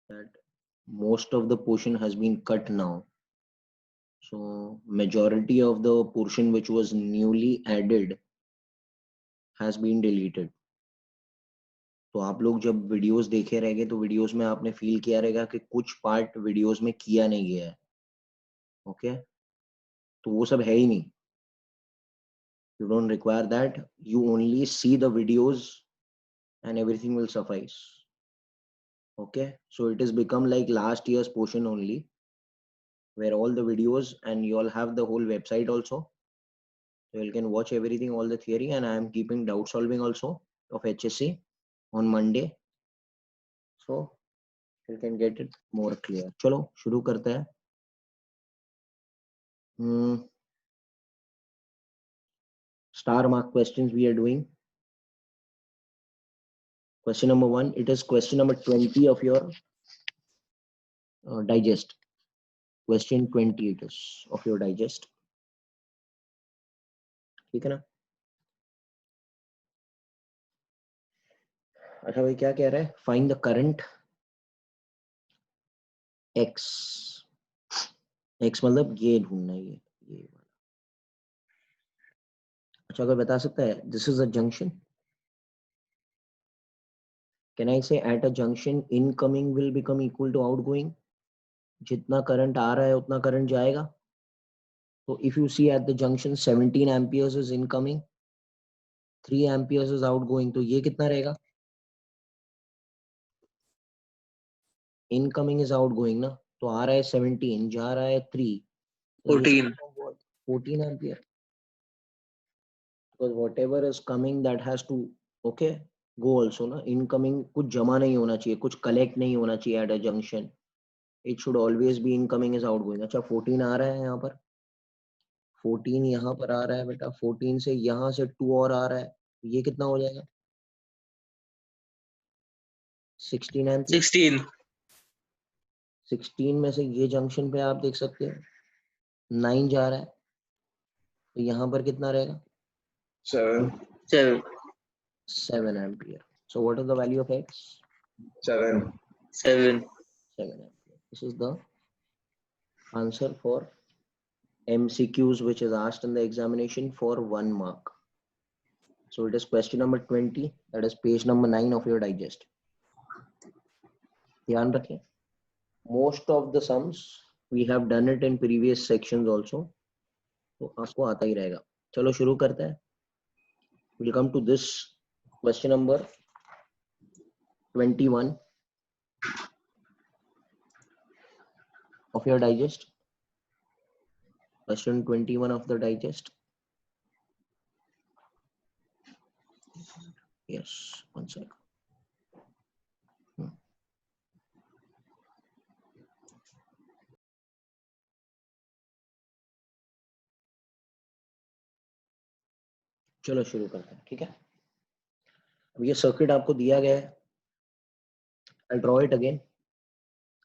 that most of the portion has been cut now. So majority of the portion which was newly added has been deleted. तो आप लोग जब videos देखे रहेंगे तो videos में आपने फील किया रहेगा कि कुछ पार्ट वीडियोस में किया नहीं गया है. ओके, तो वो सब है ही नहीं. You don't require that. You only see the videos and everything will suffice. Okay, so it has become like last year's portion only, where all the videos and you all have the whole website also. So you can watch everything, all the theory, and I am keeping doubt solving also of HSC on Monday. So you can get it more clear. चलो शुरू करते हैं. Star mark questions we are doing. Question number 1, it is question number 20 of your digest. Question 20 it is of your digest. ठीक है ना. अच्छा भाई क्या कह रहा है? Find the current x. x मतलब ये ढूंढना है, ये वाला. अच्छा अगर बता सकता है, this is a junction. Can I say at a junction incoming will become equal to outgoing. जितना करंट आ रहा है उतना करंट जाएगा. तो if you see at the junction 17 amperes is incoming, 3 amperes is outgoing, तो ये कितना रहेगा? इनकमिंग इज आउटगोइंग ना, तो आ रहा है 17, जा रहा है 3, 14. 14 ampere. Because whatever is coming that has to okay go also ना. Incoming कुछ जमा नहीं होना चाहिए, कुछ collect नहीं होना चाहिए at a junction. It should always be incoming is outgoing. अच्छा 14 आ रहा है यहाँ पर, 14 यहाँ पर आ रहा है बेटा. 14 से यहाँ से 2 और आ रहा है, ये कितना हो जाएगा? 16 एम्पियर. 16. 16 में से ये जंक्शन पे आप देख सकते हो 9 जा रहा है, तो यहाँ पर कितना रहेगा? 7. 7 ampere. So what is the value of x? 7. 7. 7 ampere. This is the answer for MCQs which is asked in the examination for 1 mark. So it is question number 20, that is page number 9 of your digest. ध्यान रखें, most of the sums we have done it in previous sections also, तो आपको आता ही रहेगा. चलो शुरू करते हैं. We'll come to this question number 21 of your digest. Question 21 of the digest. Yes, one second. चलो शुरू करते हैं. ठीक है, अब ये सर्किट आपको दिया गया है. I'll draw it again.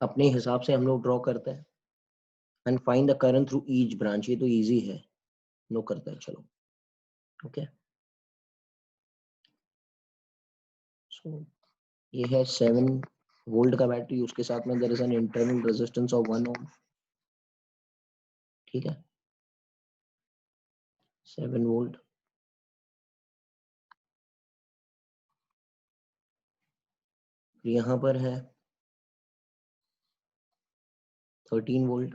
अपने हिसाब से हम लोग ड्रॉ करते हैं. And find the current through each branch. ये तो इजी है, नो करते हैं. चलो ओके. सो ये है 7 वोल्ट का बैटरी, उसके साथ में there is an internal resistance of 1 ohm. ठीक है, 7 वोल्ट. यहाँ पर है 13 वोल्ट,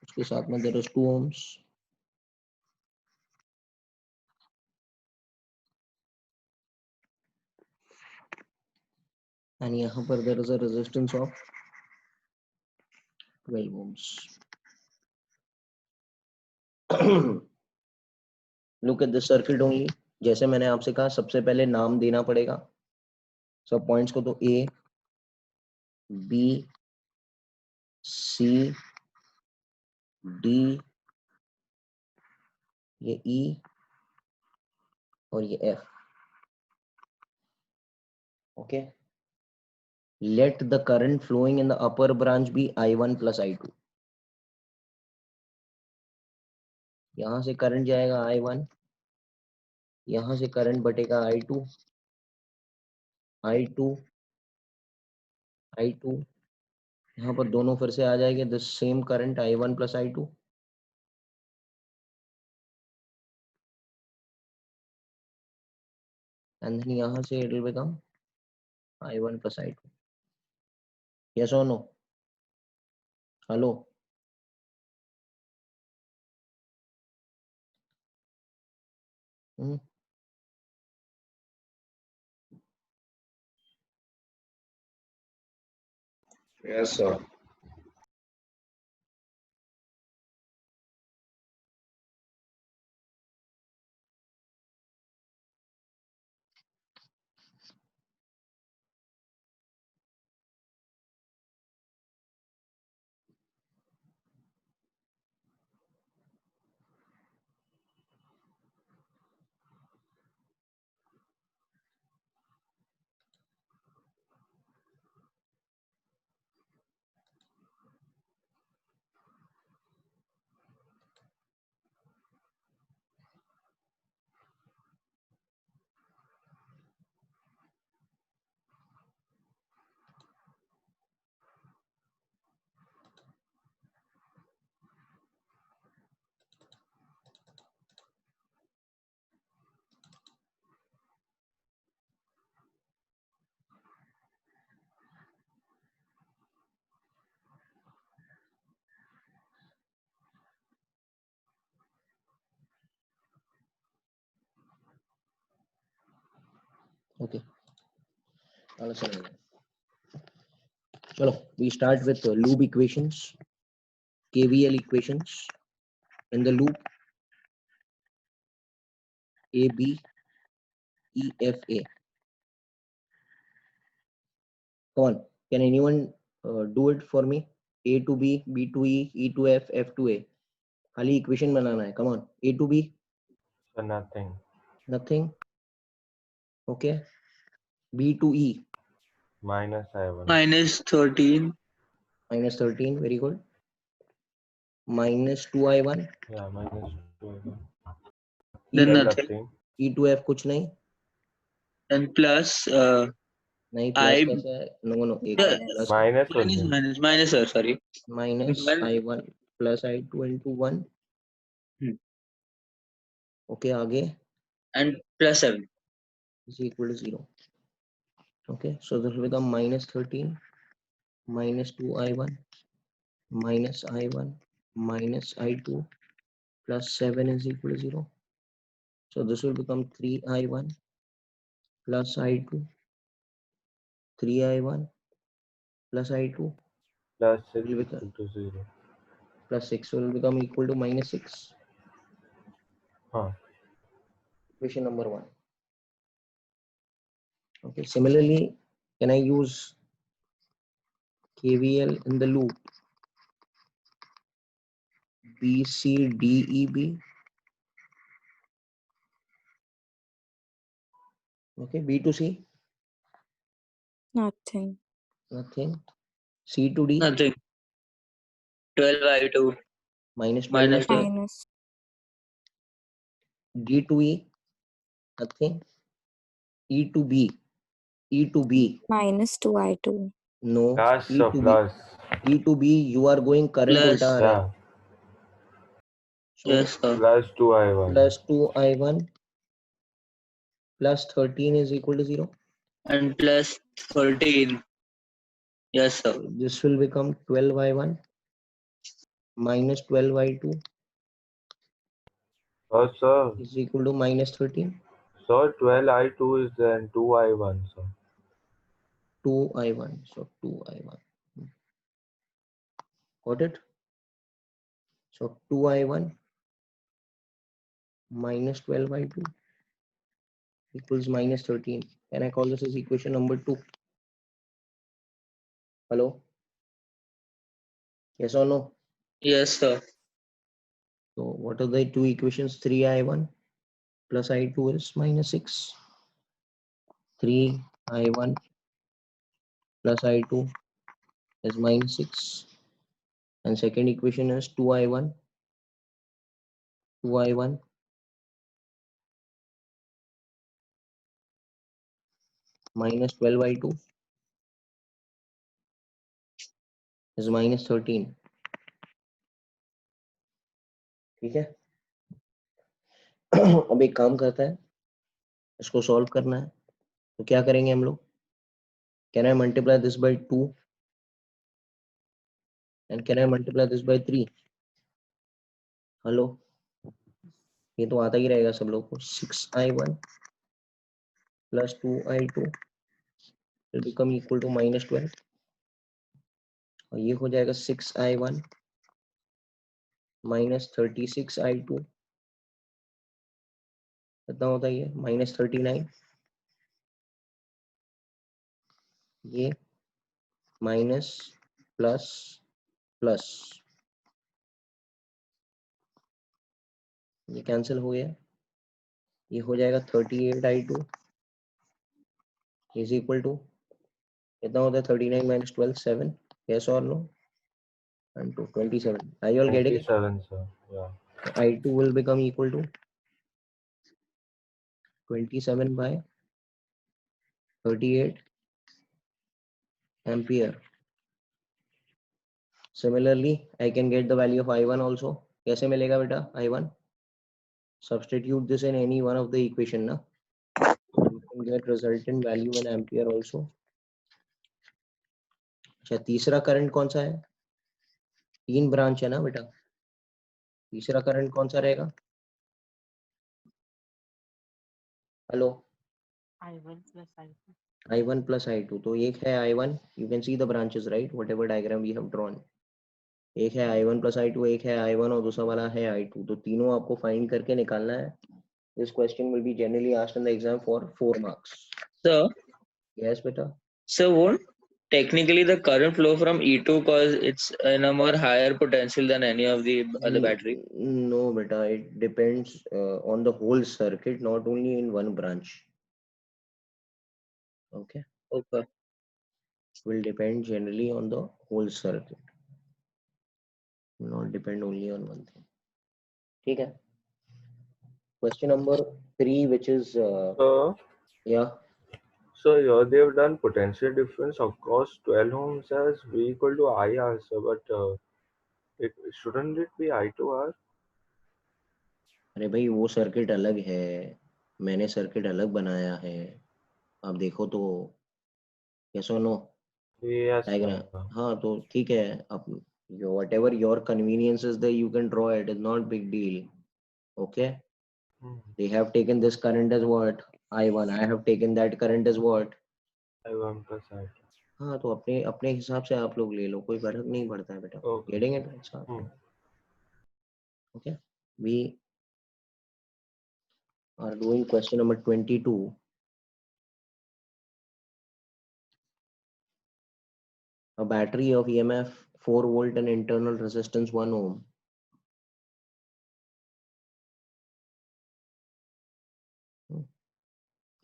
उसके साथ में देयर इज 2 ओम्स. एंड यहाँ पर there is a resistance of 12 ohms. Look at this circuit only. जैसे मैंने आपसे कहा, सबसे पहले नाम देना पड़ेगा सब पॉइंट्स को. तो ए बी सी डी, ये ई और ये F. Okay, let the current flowing in the upper branch be I1 plus I2. यहां से करंट जाएगा I1, यहां से करंट बटेगा I2, I2 I2, यहाँ पर दोनों फिर से आ जाएंगे, the same current I1 plus I2, and then यहाँ से it will become I1 plus I2. Yes और no? Hello? Yes, sir. Okay. Chalo, we start with loop equations, KVL equations. In the loop A, B, E, F, A. Come on, can anyone do it for me? A to B, B to E, E to F, F to A. खाली equation बनाना है. Come on. A to B. So nothing. Nothing. Okay. B to E. Minus I1. Minus 13. Minus 13. Very good. Minus 2I1. Yeah, minus 2I1. Then Then nothing. E to F कुछ नहीं. And plus नहीं I plus कैसा है? No. एक yeah, plus minus minus only. minus sir, sorry. minus Well, I1 plus I2 into 1. Okay, आगे and plus 7. is equal to 0. Okay, so this will become minus 13 minus 2I1 minus I1 minus I2 plus 7 is equal to 0. So this will become 3I1 plus I2, 3I1 plus I2 Plus 6 will become equal to 0. plus 6 will become equal to minus 6. Huh. Equation number 1. Okay, similarly, can I use KVL in the loop B, C, D, E, B? Okay, B to C, Nothing. nothing. C to D, Nothing. 12 I2. minus 12 Minus by 2. Minus. D to E, nothing. E to B, E to B, Minus 2I2. no. Plus, E so to B, plus. E to B, you are going current Plus. उल्टा आ रहा है. Yeah. So Yes, sir. Plus 2I1. plus 2I1 plus 13 is equal to 0. And plus 13. Yes, sir. So this will become 12I1 minus 12I2 Oh, sir. is equal to minus 13. So 12I2 is then 2I1. So 2I1. So 2I1. Got it? So 2I1 minus 12I2 equals minus 13. Can I call this as equation number 2? Hello? Yes or no? Yes, sir. So what are the two equations? 3I1 plus I2 is minus 6. 3I1 plus I2 is minus 6. And second equation is 2I1 minus 12I2 is -13. ठीक है. अब एक काम करता है, इसको solve करना है. तो क्या करेंगे हम लोग? Can I multiply this by 2 and can I multiply this by 3? Hello, ये तो आता ही रहेगा सब लोग को. 6i1 plus 2i2 will become equal to -12. और ये हो जाएगा 6i1 माइनस 36i2. कितना होता है ये? -39. ये माइनस प्लस प्लस, ये कैंसिल हो गया. ये हो जाएगा 38i2 इज इक्वल टू कितना होता है? 39 माइनस 12, 7. यस और no? and 27. Are you all getting it? 27, sir. Yeah. I2 will become equal to 27 by 38 ampere. Similarly, I can get the value of I1 also. कैसे मिलेगा बेटा I1? Substitute this in any one of the equation ना. You can get resultant value in ampere also. अच्छा, तीसरा current कौन सा है? 3 branch है ना बेटा. तीसरा करंट कौन सा रहेगा? Hello, I1 plus I2. I1 plus I2. तो एक है I1, you can see the branches, right? Whatever diagram we have drawn. एक है I1 plus I2, एक है I1 और दूसरा वाला है I2. तो तीनों आपको फाइंड करके निकालना है. This question will be generally asked in the exam for 4 marks. Sir, Yes, beta. so won't technically the current flow from E2 cause it's in a more higher potential than any of the other battery? No, beta. It depends on the whole circuit, not only in one branch. Okay. Okay. Will depend generally on the whole circuit. Will not depend only on one thing. ठीक है. Question number 3, which is So, yeah. so here they've done potential difference across 12 ohms as V equal to IR, sir, but shouldn't it be I2R? अरे भाई वो circuit अलग है, मैंने circuit अलग बनाया है. आप देखो तो. यस और नो? Yes, diagram. sir. हाँ तो ठीक है. आप whatever your convenience is there, you can draw it. It's not big deal. Okay. They have taken this current as what? I1. I have taken that current as what? I1 plus I2. हाँ तो अपने अपने हिसाब से आप लोग ले लो, कोई फर्क नहीं पड़ता है बेटा. Okay. Getting it right, sir? Okay. We are doing question number 22. A battery of EMF 4 volt and internal resistance 1 ohm.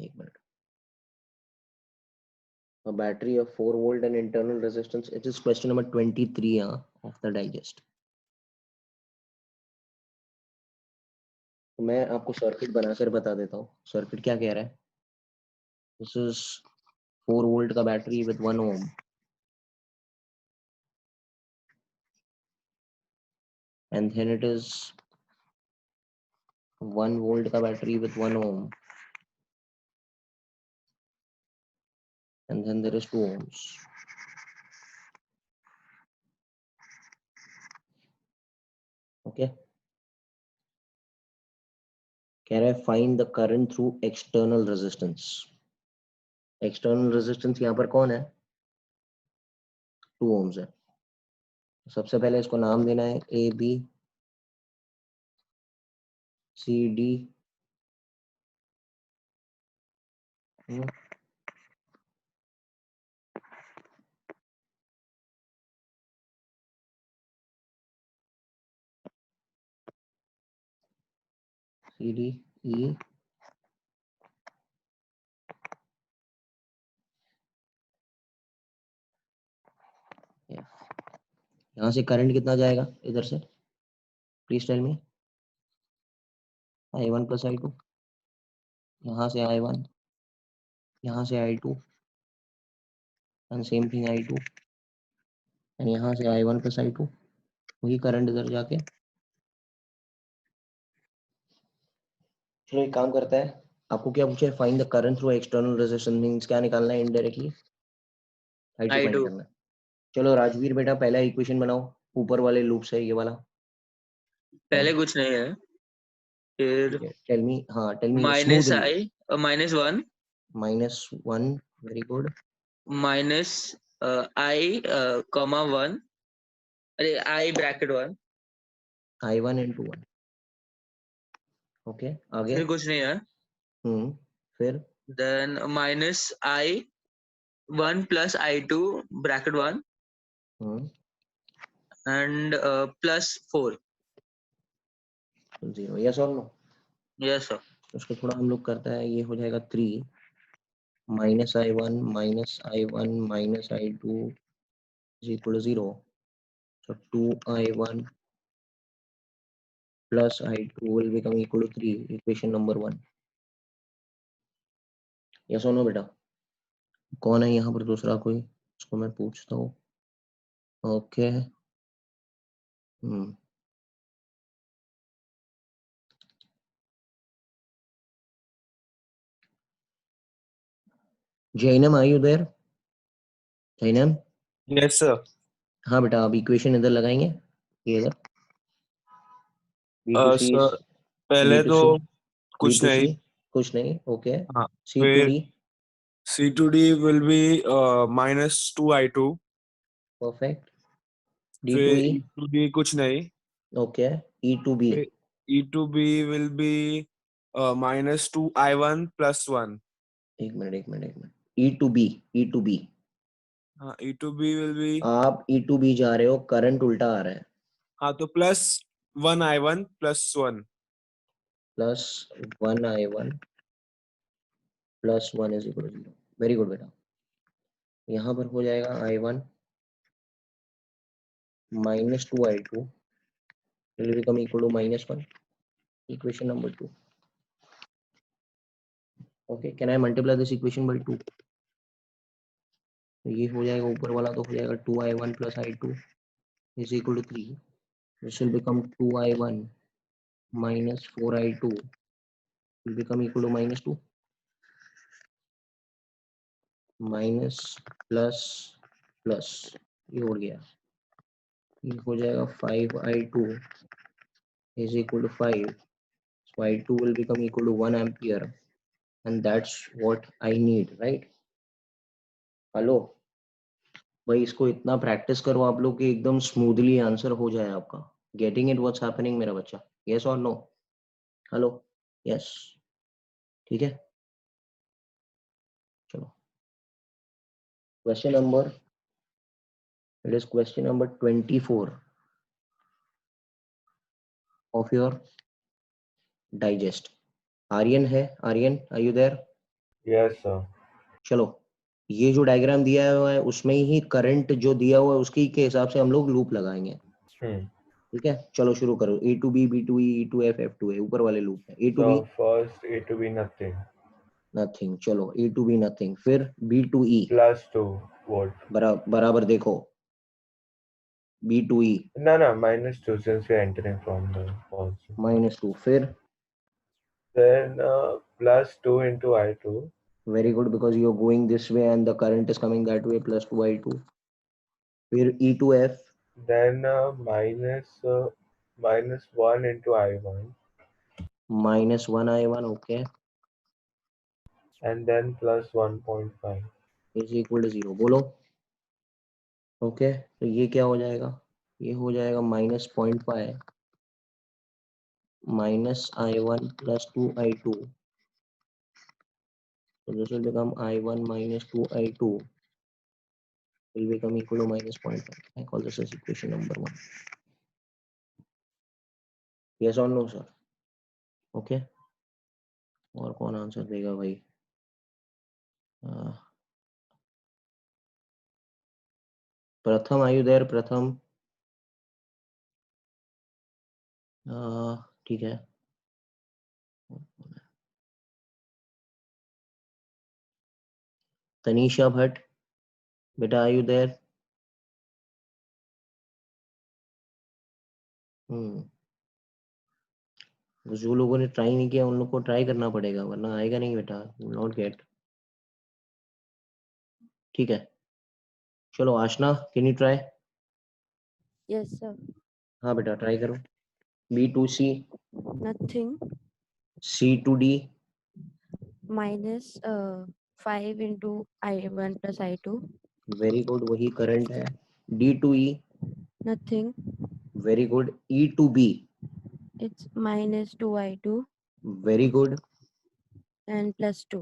एक minute. A battery of 4 volt and internal resistance. It is question number 23 of the digest. तो मैं आपको circuit बनाकर बता देता हूँ. Circuit क्या कह रहा है? This is 4 volt का battery with 1 ohm. And then it is 1 volt का battery with 1 ohm. And then there is 2 ohms. Okay. Can I find the current through external resistance? External resistance यहाँ पर कौन है? 2 ohms है. सबसे पहले इसको नाम देना है A, B, C, D. C, D, E. यहाँ से करंट कितना जाएगा इधर से? Please tell me. I1 plus I2. यहाँ से I1, यहाँ से I2, and same thing I2. And यहाँ से I1 प्लस I2, वही करंट इधर जाके। चलो एक काम करता है, आपको क्या पूछा है, find the current through external resistance, means क्या निकालना है इनडायरेक्टली, I2 फाइंड I2 करना है। चलो राजवीर बेटा पहला इक्वेशन बनाओ, ऊपर वाले लूप से, ये वाला। पहले कुछ नहीं है, फिर टेल मी, हाँ tell me minus smoothly. I -1 -1, very good. Minus I comma 1, अरे I bracket 1, I1 into 1, okay आगे। फिर कुछ नहीं है, फिर then minus I1 plus I2 bracket 1 and plus 4। 0, yes और नो। Yes sir. उसको थोड़ा हम लोग करता है, ये हो जाएगा 3 -I1 -I1 -I2 is equal to 0, so 2I1 plus I2 will become equal to 3, equation number 1, yes और नो बेटा। कौन है यहाँ पर दूसरा कोई, उसको मैं पूछता हूँ। Okay Jainam, are you there? Jainam, yes sir. हाँ बेटा, अब इक्वेशन इधर लगाएंगे, ये इधर B2C सर पहले तो B2C कुछ B2C नहीं। कुछ नहीं, ओके। हाँ, C2D, फिर C2D will be -2I2। Perfect. फिर D2E, E2D कुछ नहीं। ओके। E2B, फिर E2B विल बी -2I1 + 1। एक मिनट एक मिनट एक मिनट, E2B, E2B, हाँ, E2B विल बी, आप E2B जा रहे हो, करंट उल्टा आ रहा है, हाँ तो +1I1 + 1। +1I1 + 1 is equal to 0, very good बेटा। यहाँ पर हो जाएगा I1 -2I2 will become equal to -1, equation number 2, okay, can I multiply this equation by 2? तो ये हो जाएगा, ऊपर वाला तो हो जाएगा 2I1 + I2 is equal to 3, this will become 2I1 -4I2 will become equal to -2, minus plus plus, ये हो गया, ये हो जाएगा 5I2 is equal to 5, so I2 will become equal to 1 ampere, and that's what I need, right? Hello भाई, इसको इतना practice करो आप लोग कि एकदम स्मूथली आंसर हो जाए आपका। गेटिंग इट व्हाट्स हैपनिंग मेरा बच्चा, यस और नो? हेलो, यस, ठीक है। चलो question number, it is question number 24 of your digest. Aryan है, Aryan are you there? Yes sir. चलो, ये जो डायग्राम दिया हुआ है उसमें ही करंट जो दिया हुआ है उसकी के हिसाब से हम लोग लूप लगाएंगे, ठीक है। चलो शुरू करो, A to B, B to E, E to F, F to A, ऊपर वाले लूप है। A to B first A to B nothing, nothing, चलो A to B नथिंग, फिर B to E +2 वोल्ट। बराबर देखो, B to E No, -2 since we are entering from the positive. -2, फिर Then +2 into I2. Very good, because you are going this way and the current is coming that way, +2I2, फिर E to F Then -1 into I1. -1I1, okay, And then +1.5. Is equal to 0, बोलो। Okay, तो ये क्या हो जाएगा, ये हो जाएगा -0.5 -I1 + 2I2, so this will become I1 - 2I2 will become equal to -0.5. I call this as equation number 1, yes or no sir? Okay, और कौन आंसर देगा भाई? प्रथम, आयु देर प्रथम, ठीक है। तनीषा भट्ट, बेटा आयु देर? जो लोगों ने ट्राई नहीं किया उन लोग को ट्राई करना पड़ेगा, वरना आएगा नहीं बेटा, नॉट गेट। ठीक है, चलो Aashna, can you try? Yes, sir. हाँ बेटा ट्राई करो। B2C, Nothing. C2D, Minus 5 into I1 plus I2. Very good, वही करंट है। D2E, Nothing. Very good. E2B, It's minus 2I2 very good, and plus 2.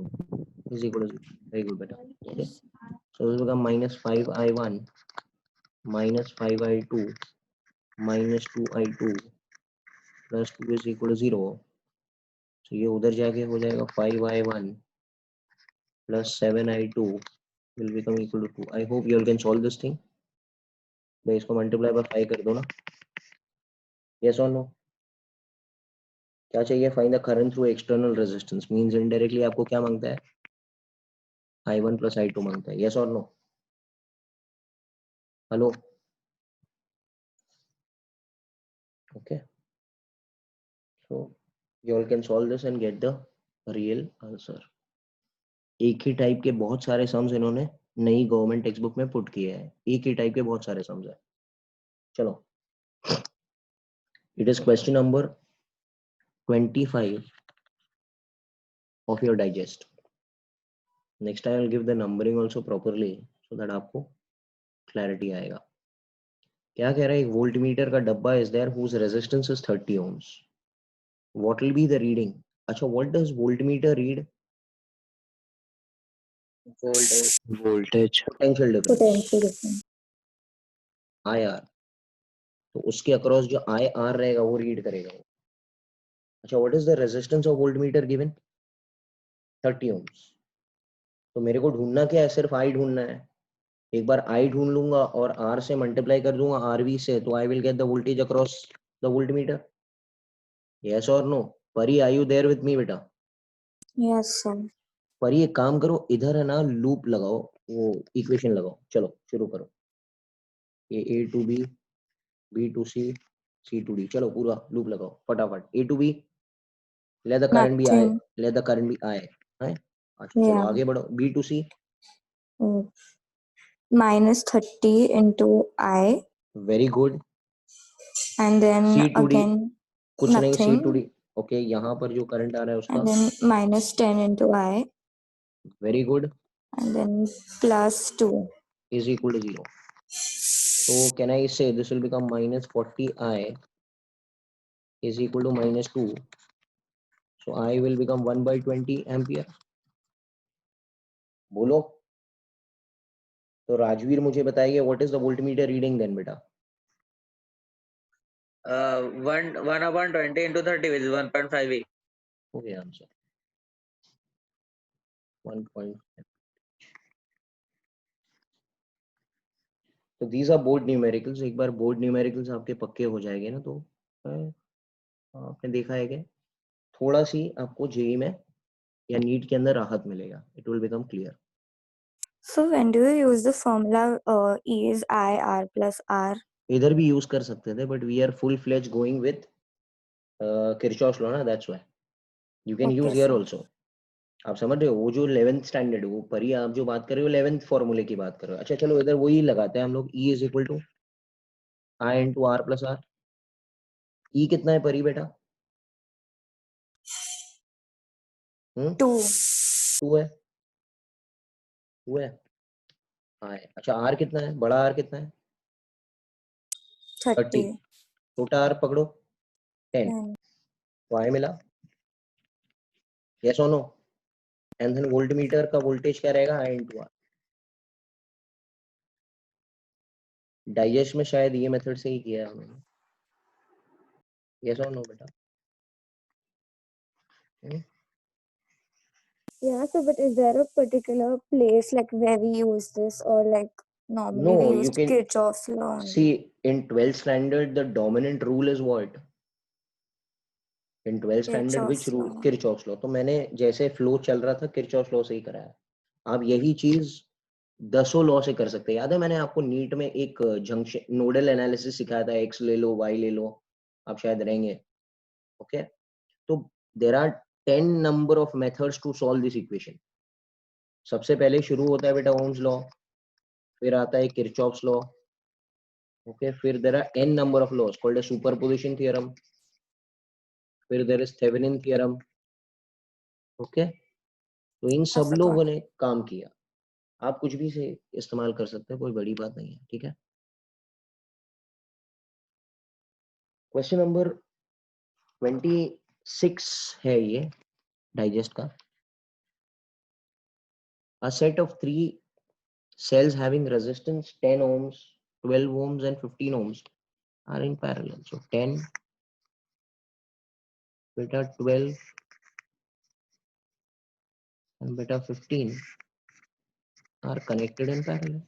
Is equal to, very good बेटा। Okay, Yes. So this become -5I1 -5I2 -2I2 plus 2 is equal to 0। तो ये उधर जाके हो जाएगा 5I1 plus 7I2 will become equal to 2। I hope you all can solve this thing। भाई इसको multiply by 5 कर दो ना। यस और नो? क्या चाहिए? Find the current through external resistance, means indirectly आपको क्या मांगता है? I1 plus I2 मांगता है। यस और no? Hello? Okay, so you all can solve this and get the real answer। एक ही टाइप के बहुत सारे सम्स इन्होंने नई गवर्नमेंट टेक्स्ट बुक में पुट किए हैं, एक ही टाइप के बहुत सारे सम्स है। चलो, it is question number 25 of your digest। Next I will give the numbering also properly so that आपको clarity आएगा। क्या कह रहा है? एक वोल्टमीटर का डब्बा is there whose resistance is 30 ohms। What will be the reading? अच्छा, what does voltmeter read? Voltage. Voltage. Potential difference, Potential difference. IR। तो उसके अक्रॉस जो IR रहेगा वो रीड करेगा। अच्छा, what is the resistance of voltmeter given? 30 ohms। तो मेरे को ढूंढना क्या है? सिर्फ I ढूंढना है। एक बार I ढूंढ लूंगा और R से मल्टीप्लाई कर दूंगा RV से, तो I will get the voltage across the voltmeter। Yes or no? परी, are you there with me बेटा? Yes, sir. परी एक काम करो, इधर है ना लूप लगाओ, वो इक्वेशन लगाओ। चलो शुरू करो। ये A to B, B to C, C to D, चलो पूरा लूप लगाओ फटाफट। A to B, let the current be I, Nothing. let the current be I है। अच्छा चलो Yeah. आगे बढ़ो। B to C, Mm. minus 30 into I, very good. and then C to D, again कुछ नहीं। C to nothing, D, okay, यहाँ पर जो करंट आ रहा है उसका, and then minus 10 into I, very good, and then plus 2. Is equal to 0। So can I say this will become -40I is equal to -2। So I will become 1/20 ampere। बोलो। तो राजवीर मुझे बताइए what is the voltmeter reading then बेटा? 1/20 into 30 which is 1.5 E। हो गया answer 1. तो these are board numericals. एक बार board numericals आपके पक्के हो जाएंगे ना, तो आपने देखा है कि थोड़ा सी आपको जेई में या नीट के अंदर राहत मिलेगा। It will become clear. So when do you use the formula E is I, R plus R? इधर भी यूज कर सकते थे, but we are full fledge going with Kirchhoff's law ना, that's why you can use Okay, here sir. Also. आप समझ रहे हो? वो जो 11th स्टैंडर्ड, वो परी आप जो बात कर रहे हो 11th फॉर्मूले की बात कर रहे हो। अच्छा चलो इधर वही लगाते हैं हम लोग। E is equal to I into R plus R। E कितना है परी बेटा? 2. 2 है, 2 है। I, अच्छा R कितना है? बड़ा R कितना है? 30। 30. छोटा R पकड़ो 10। 10. तो I मिला। यस और नो? एंड देन वोल्टमीटर का वोल्टेज क्या रहेगा? I into R। डाइजेस्ट में शायद ये मेथड से ही किया है हमने। यस और नो बेटा? Yeah, so but is there a particular place like where we use this, or like normally we No, you used can Kirchhoff's law only? see in 12th standard the dominant rule is what? In 12th standard which Kirchhoff's rule? law. Kirchhoff's law। तो मैंने जैसे flow चल रहा था Kirchhoff's law से ही कराया। आप यही चीज 10 लॉ से कर सकते हैं। याद है मैंने आपको नीट में एक जंक्शन नोडल एनालिसिस सिखाया था, एक्स ले लो वाई ले लो, आप शायद रहेंगे. ओके, तो there are 10 number of methods to solve this equation. सबसे पहले शुरू होता है बेटा ओम्स लॉ, फिर आता है किरचॉफ्स लॉ. ओके, फिर there are n number of laws called a superposition theorem, फिर there is Thevenin theorem. Okay, तो इन सब sir, लोगों got ने काम किया. आप कुछ भी से इस्तेमाल कर सकते हैं, कोई बड़ी बात नहीं है. ठीक है, क्वेश्चन नंबर 26 है ये डाइजेस्ट का. A set of 3 cells having resistance 10 ohms, 12 ohms and 15 ohms are in parallel. So 10 beta 12 and beta 15 are connected in parallel.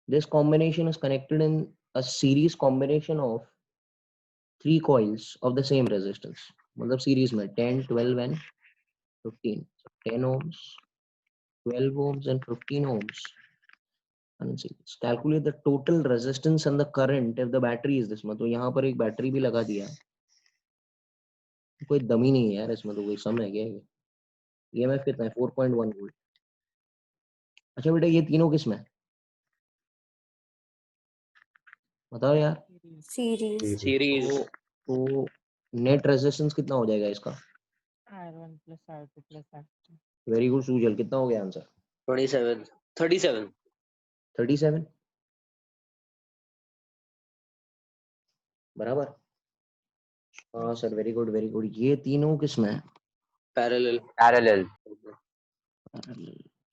This combination is connected in a series combination of 3 coils of the same resistance. मतलब series में 10, 12 and 15. So 10 ohms, 12 ohms and 15 ohms. And calculate the total resistance and the current if the battery is this. मतलब यहाँ पर एक battery भी लगा दिया. कोई दम ही नहीं है यार इसमें, तो कोई सम है क्या ये EMF कितना है 4.1 वोल्ट. अच्छा बेटा ये तीनों किस में है? बताओ यार. series. Series. तो नेट रेजिस्टेंस कितना हो जाएगा इसका? R1 plus R2 plus R3. Very good Sujal, कितना हो गया आंसर? 27. 37. 37 बराबर. हाँ sir, very good very good. ये तीनों किस में है? Parallel. Parallel.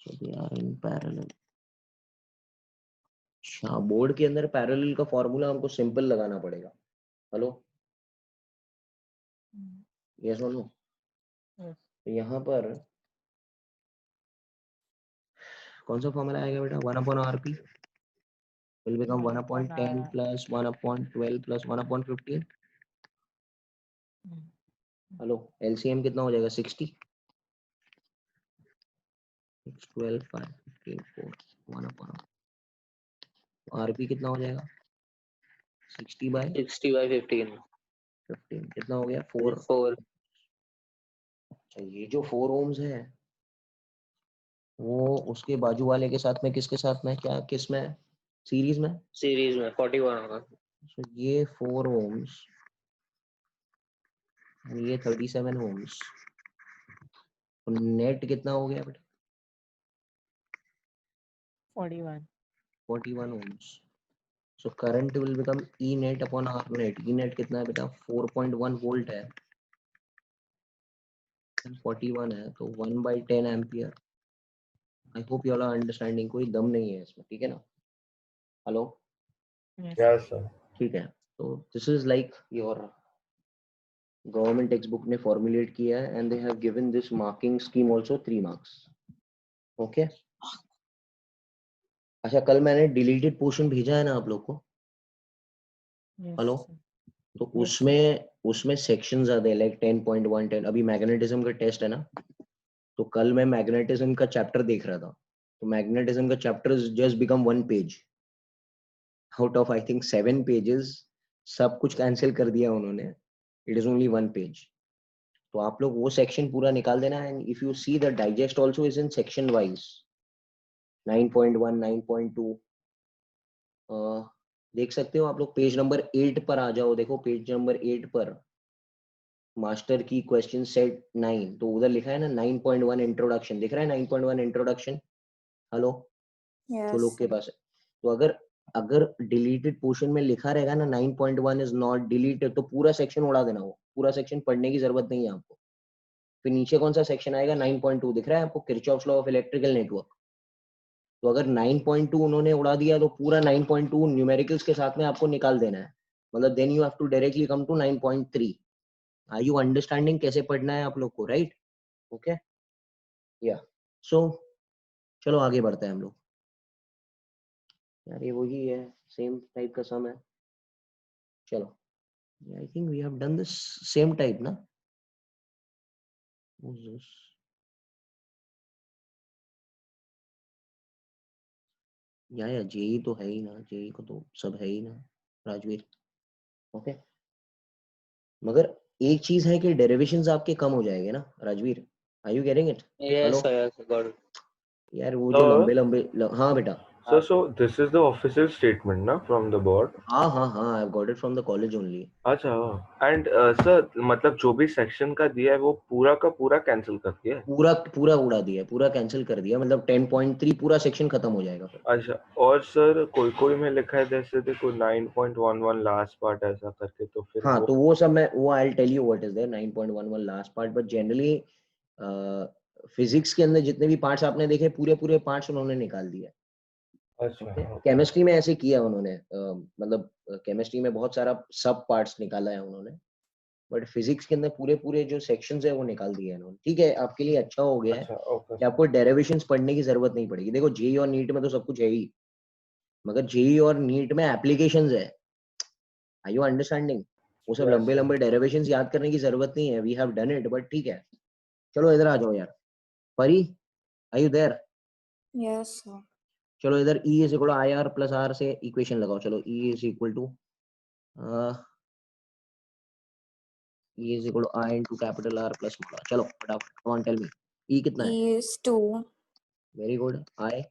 So they are in parallel. अच्छा, बोर्ड के अंदर पैरेलल का फॉर्मूला हमको सिंपल लगाना पड़ेगा. हेलो, यस और नो? Yes. तो यहाँ पर कौन सा फॉर्मूला आएगा बेटा? 1/RP will become 1/10 plus 1/12 plus 1/15. Hello, LCM कितना हो जाएगा? 60. 6, 12, 5, 15, 4, 1/. RP कितना हो जाएगा? 60 by 60 by 15. 15 कितना हो गया? 4. 4. अच्छा, ये जो 4 ohms है वो उसके बाजू वाले के साथ में किसके साथ में, क्या किस में है? सीरीज में. Series में 41 होगा. So ये 4 ohms और ये 37 ohms. तो नेट कितना हो गया बेटा? 41. 41 ohms. So current will become E net upon R net. E net कितना है बेटा? 4.1 वोल्ट है, 41 है, तो 1/10 ampere. I hope you all are understanding. कोई दम नहीं है इसमें, ठीक है ना? Hello, Yes. Yes, sir. ठीक है. तो this is like your government text book ने फॉर्मुलेट किया है and they have given this marking scheme also 3 marks. Okay. अच्छा, कल मैंने डिलीटेड पोर्शन भेजा है ना आप लोग को? Yes. Hello, sir. तो Yes, उसमें सेक्शन ज्यादा है, लाइक 10.1 10. अभी मैग्नेटिज्म का टेस्ट है ना, तो कल मैं मैग्नेटिज्म का चैप्टर देख रहा था. तो मैग्नेटिज्म का chapter just become 1 page out of I think 7 pages. सब कुछ कैंसिल कर दिया उन्होंने. It is only 1 page. तो आप लोग वो सेक्शन पूरा निकाल देना. And if you see the digest also is in section wise 9.1 9.2. देख सकते हो आप लोग. पेज नंबर 8 पर आ जाओ. देखो पेज नंबर 8 पर मास्टर की क्वेश्चन सेट 9, तो उधर लिखा है ना 9.1 इंट्रोडक्शन. दिख रहा है 9.1 इंट्रोडक्शन? हेलो, जो Yes. लोग के पास है. तो अगर अगर डिलीटेड पोर्शन में लिखा रहेगा ना 9.1 इज नॉट डिलीटेड, तो पूरा सेक्शन उड़ा देना. वो पूरा सेक्शन पढ़ने की जरूरत नहीं है आपको. फिर नीचे कौन सा सेक्शन आएगा? 9.2 दिख रहा है आपको, Kirchhoff's law of electrical network. तो अगर 9.2 उन्होंने उड़ा दिया तो पूरा 9.2 न्यूमेरिकल्स के साथ में आपको निकाल देना है. मतलब then you have to directly come to 9.3. Are you understanding कैसे पढ़ना है आप लोग को? राइट. ओके, या सो चलो आगे बढ़ते हैं हम लोग. यार ये वही है, सेम टाइप का सम है. चलो, I think we have done this same type ना. या जेई तो है ही ना, जेई को तो सब है ही ना राजवीर. ओके, मगर एक चीज है कि डेरिवेशंस आपके कम हो जाएंगे ना Rajveer, are you getting it? Yes, hello yes, got it. यार, वो जो लंबे लंबे हाँ बेटा, So this is the official statement ना from the board. हाँ हाँ हाँ, I got it from the college only. अच्छा, एंड सर मतलब जो भी सेक्शन का दिया है वो पूरा का पूरा कैंसिल कर दिया है? पूरा पूरा उड़ा दिया, पूरा कैंसिल कर दिया, मतलब 10.3 पूरा सेक्शन खत्म हो जाएगा फिर। अच्छा, और सर कोई कोई में लिखा है जैसे देखो 9.11 लास्ट पार्ट ऐसा करके, तो फिर हाँ वो तो वो सब मैं, वो I tell you what is there 9.11 last part, but generally physics के अंदर जितने भी पार्ट्स आपने देखे पूरे पूरे पार्ट्स उन्होंने निकाल दिए। अच्छा केमिस्ट्री में ऐसे किया उन्होंने, मतलब केमिस्ट्री में बहुत सारा सब पार्ट्स निकाला है उन्होंने, बट फिजिक्स के अंदर पूरे पूरे जो सेक्शंस है वो निकाल दिए हैं उन्होंने। ठीक है, आपके लिए अच्छा हो गया है अच्छा ओके कि आपको डेरिवेशंस पढ़ने की जरूरत नहीं पड़ेगी। देखो जेई और नीट में तो सब कुछ है ही, मगर जेई और नीट में एप्लीकेशंस है, आर यू अंडरस्टैंडिंग? वो सब यस लंबे सर लंबे डेरिवेशंस याद करने की जरूरत नहीं है, we have done it, but ठीक है। चलो इधर आ जाओ यार, Pari are you there? Yes, sir. चलो इधर E is equal to I R plus R से इक्वेशन लगाओ। चलो E is equal to E is equal to I into capital R plus small r। चलो फटाफट, come on tell me, E कितना है? E is 2. Very good. I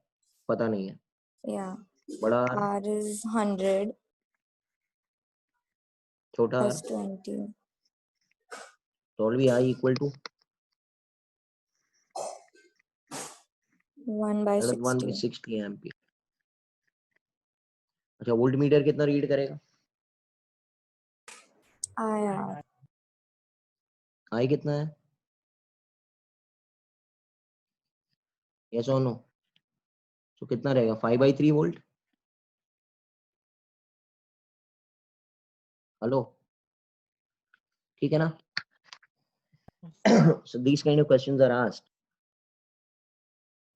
पता नहीं है। Yeah. बड़ा R, R is 100 छोटा R, plus 20. सॉल्व भी I इक्वल टू 1/60. 1/60 एम्पियर। अच्छा, वोल्ट मीटर कितना रीड करेगा? IR. I कितना है? यस और नो? तो कितना रहेगा? 5/3 वोल्ट। हेलो, ठीक है ना? So these kind of questions are asked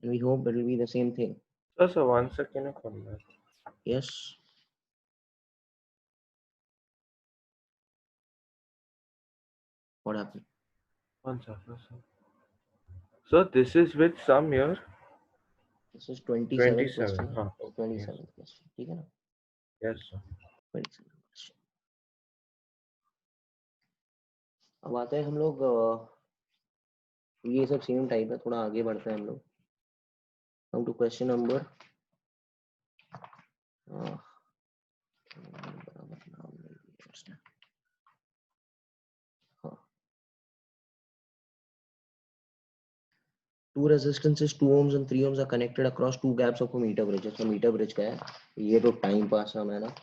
and we hope it will be the same thing. Sir 1 second करना है। Yes. What happened? 1 second sir. So this is with sum here This is 27th 27 question. हाँ okay yes 27th question, ठीक है ना? yes sir 27th question. अब आते हैं हम लोग, ये सब सेम टाइप है, थोड़ा आगे बढ़ते हैं हम लोग। Come to question number बराबर नाम नहीं दिया उसने। हाँ, two resistances 2 ohms and 3 ohms are connected across two gaps of a meter bridge। अच्छा, मीटर ब्रिज का है, ये तो टाइम पास सम है ना।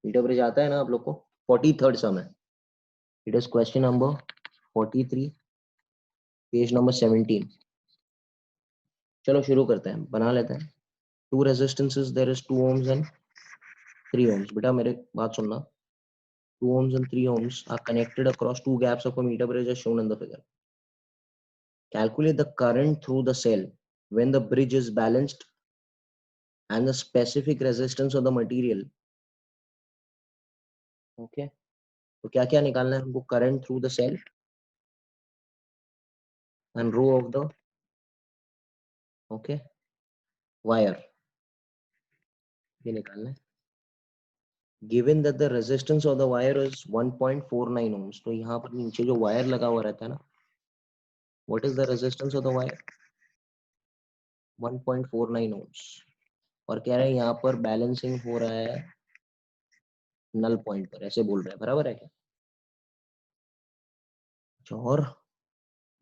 मीटर ब्रिज आता है ना आप लोग को? 43rd सम है। It is question number 43, page number 17। चलो शुरू करते हैं, बना लेते हैं। Two resistances, there is 2 ohms and 3 ohms। बेटा मेरे बात सुनना, 2 ohms and 3 ohms are connected across two gaps of a meter bridge as shown in the figure. Calculate the current through the cell when the bridge is balanced and the specific resistance of the material. Okay, तो क्या क्या निकालना है हमको? Current through the cell and row of the okay wire, ये निकालना है। Given that the resistance of the wire is 1.49 ohms, तो यहाँ पर नीचे जो वायर लगा हुआ रहता है ना, what is the resistance of the wire? 1.49 ohms। और कह रहे हैं यहाँ पर बैलेंसिंग हो रहा है नल पॉइंट पर, ऐसे बोल रहे हैं, बराबर है क्या? अच्छा, और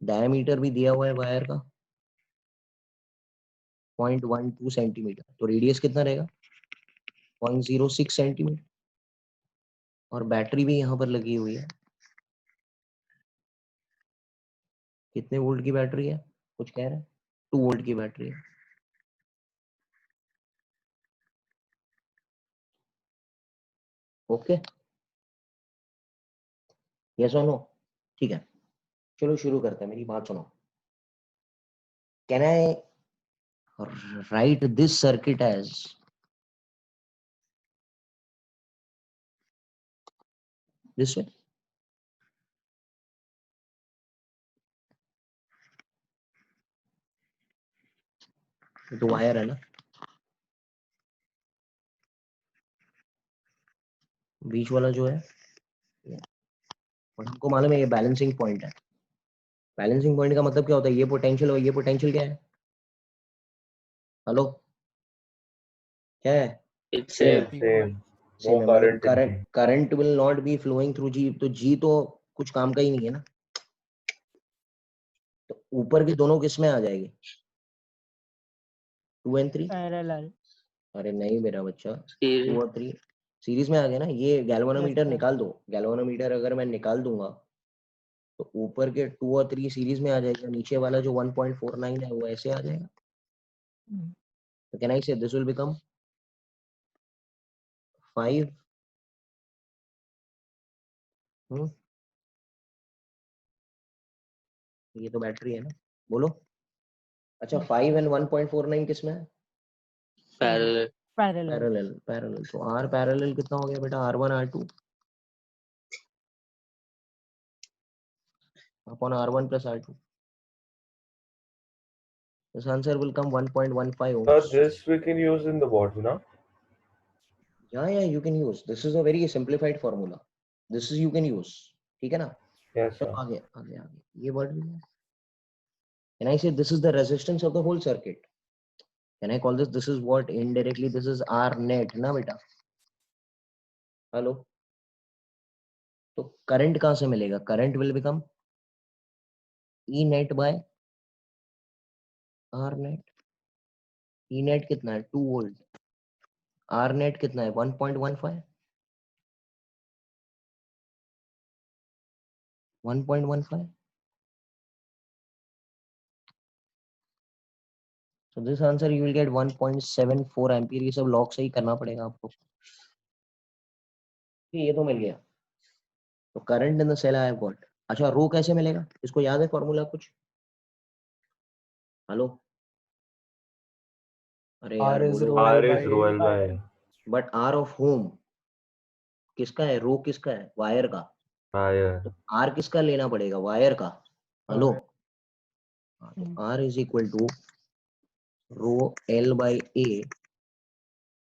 डायमीटर भी दिया हुआ है वायर का 0.12 सेंटीमीटर, तो रेडियस कितना रहेगा? 0.06 सेंटीमीटर। और बैटरी भी यहाँ पर लगी हुई है, कितने वोल्ट की बैटरी है? कुछ कह रहे हैं 2 वोल्ट की बैटरी है। ओके, यस और नो? ठीक है, चलो शुरू करते हैं, मेरी बात सुनो। Can I write this circuit as this way? तो वायर है ना, बीच वाला जो है और हमको मालूम है ये बैलेंसिंग पॉइंट है। बैलेंसिंग पॉइंट का मतलब क्या होता है? ये पोटेंशियल और ये पोटेंशियल क्या है? हेलो, क्या है? It's same same. Same. Same No है, मतलब current in G. Current will not be flowing through G, तो जी तो कुछ काम का ही नहीं है ना। तो ऊपर के दोनों किस में आ जाएंगे? 2 and 3? Parallel. अरे नहीं मेरा बच्चा, Series. 2 और 3 सीरीज में आ गया ना। ये गैल्वेनोमीटर sir. निकाल दो, गैल्वेनोमीटर अगर मैं निकाल दूंगा तो ऊपर के 2 और 3 सीरीज में आ जाएगा, नीचे वाला जो 1.49 है वो ऐसे आ जाएगा। Mm. तो कैन आई से दिस विल बिकम 5 ये तो बैटरी है ना, बोलो। अच्छा, 5 and 1.49 किस में है? Parallel. Parallel. पैरेलल। पैरेलल तो R पैरेलल कितना हो गया बेटा? R1 R2 upon R1 plus R2. This answer will come 1.15 ohms. This we can use in the board, no? Yeah, you can use. This is a very simplified formula. This is you can use. ठीक है ना? Yes, तो sir. आगे आगे आगे ये word भी है। Can I say this is the resistance of the whole circuit? Can I call this? This is what indirectly this is R net ना बेटा? हेलो, तो करंट कहाँ से मिलेगा? Current will become E net by R net. E net कितना है? 2 volt. R net कितना है? 1.15। 1.15. So this answer you will get 1.74 ampere. ये सब लॉग से ही करना पड़ेगा आपको। ये तो मिल गया। तो current in the cell I have got. अच्छा, रो कैसे मिलेगा? इसको याद है फॉर्मूला कुछ? हेलो, अरे यार R is बोलो। rho L R is by rho L by L. But R of home किसका है? रो किसका है? वायर का। Wire. तो R किसका लेना पड़ेगा? वायर का। Hello, Mm. तो R is equal to rho L by A।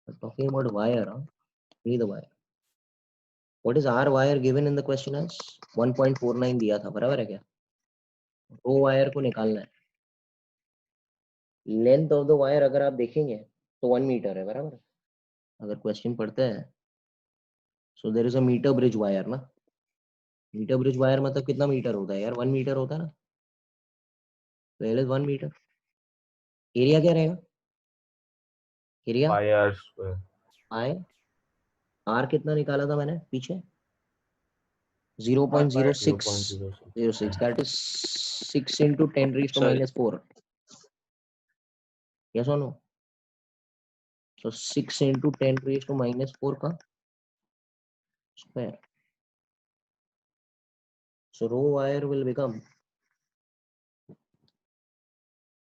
Talking about wire, ये the wire. What is R wire given in the question as 1.49 दिया था, बराबर है क्या? रो वायर को निकालना है। लेंथ ऑफ द वायर अगर आप देखेंगे तो 1 मीटर है, बराबर है? अगर क्वेश्चन पढ़ते हैं so there is a metre bridge wire ना। मीटर ब्रिज वायर मतलब कितना मीटर होता है यार? 1 मीटर होता है ना। तो L इज 1 मीटर। एरिया क्या रहेगा? Area Pi R square. I R कितना निकाला था मैंने पीछे? 0.06. 0.06 that is 6 into 10 raised to Sorry. minus 4। yes or no? so 6 into 10 raised to minus 4 का square। so row wire will become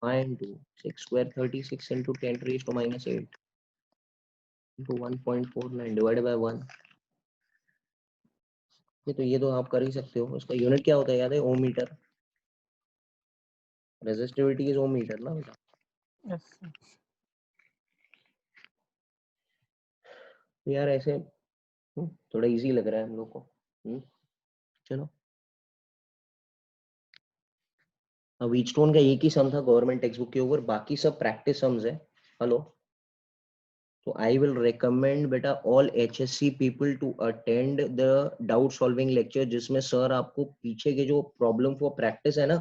5 into 6 square 36 into 10 raised to minus 8 into 1.49 divided by 1। ये तो आप कर ही सकते हो। इसका यूनिट क्या होता है याद है? Ohm meter. Resistivity is ohm meter ना बेटा। Yes. Sir. तो यार ऐसे थोड़ा इजी लग रहा है हम लोग को। चलो, अब व्हीटस्टोन का एक ही सम था गवर्नमेंट टेक्स्ट बुक के ऊपर, बाकी सब प्रैक्टिस सम्स है। हेलो, तो आई विल रिकमेंड बेटा all HSC people to attend the doubt solving lecture, जिसमें सर आपको पीछे के जो प्रॉब्लम फॉर प्रैक्टिस है ना,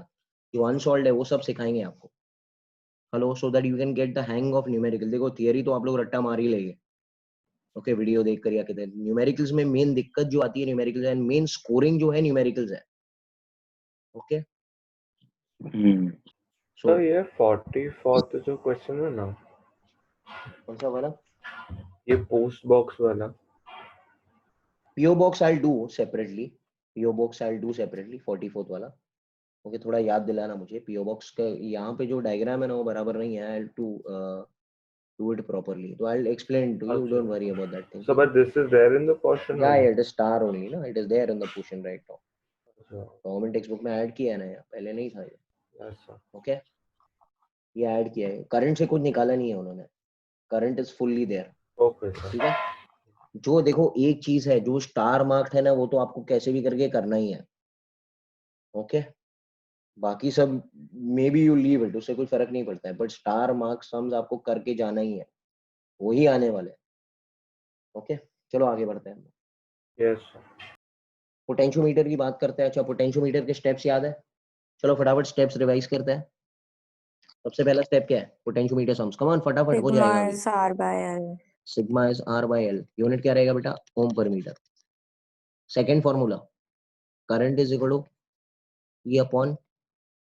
जो अनसॉल्व्ड है वो सब सिखाएंगे आपको। Hello, so that you can get the hang of numerical. देखो थियरी तो आप लोग रट्टा मार ही लेंगे, ओके, वीडियो देख कर या कितने। न्यूमेरिकल्स में मेन दिक्कत जो आती है न्यूमेरिकल्स एंड मेन स्कोरिंग जो है न्यूमेरिकल्स है। ओके, So ये 44th जो question है ना, कौन सा वाला? ये पोस्ट बॉक्स वाला। PO box I'll do separately। PO box I'll do separately 44th वाला। ओके, थोड़ा याद दिलाना मुझे। PO box का यहाँ पे जो डायग्राम है ना वो बराबर नहीं है। I'll to do it properly। तो I'll explain to you, don't worry about that thing। So but this is there in the portion. Yeah, only? it is star only ना, it is there in the portion right now। अच्छा, government text book में add किया है ना, यार पहले नहीं था ये। yes sir. ओके, ये ऐड किया है। करंट से कुछ निकाला नहीं है उन्होंने, current is fully there. Okay sir. ठीक है, जो देखो एक चीज है, जो स्टार मार्क्ड है ना, वो तो आपको कैसे भी करके करना ही है, ओके। बाकी सब may be you leave it, उससे कोई फर्क नहीं पड़ता है, बट स्टार मार्क्स सम्स आपको करके जाना ही है, वही आने वाले, ओके। चलो आगे बढ़ते हैं। Yes. पोटेंशियोमीटर की बात करते हैं। अच्छा, पोटेंशियोमीटर के स्टेप्स याद है? चलो फटाफट स्टेप्स रिवाइज करते हैं। सबसे पहला स्टेप क्या है? पोटेंशियोमीटर सम्स, कम ऑन फटाफट हो Sigma जाएगा अभी। is R by L. Sigma is R by L, unit क्या रहेगा बेटा? ओम पर metre. Second formula, current is equal to E upon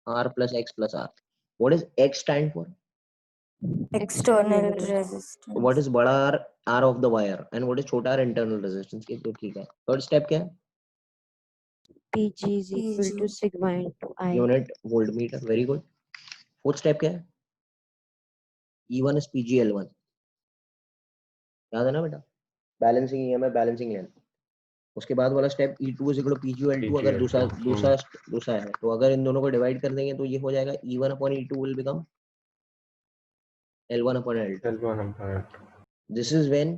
R plus X plus R। What is X stand for? External resistance. What is बड़ा R? R of the wire, and what is छोटा R? Internal resistance. ये तो ठीक है। Third step क्या है? PG is equal to PG. sigma into I. Unit volt meter, very good. Fourth step क्या है? E1 इज PG L1, याद है ना बेटा? Balancing EMF, balancing length. उसके बाद वाला step E2 is equal to PG L2। अगर दूसरा PG L2, दूसरा दूसरा है तो अगर इन दोनों को डिवाइड कर देंगे तो ये हो जाएगा E1 upon E2 will become L1 upon L2. L1 upon L2. This is when,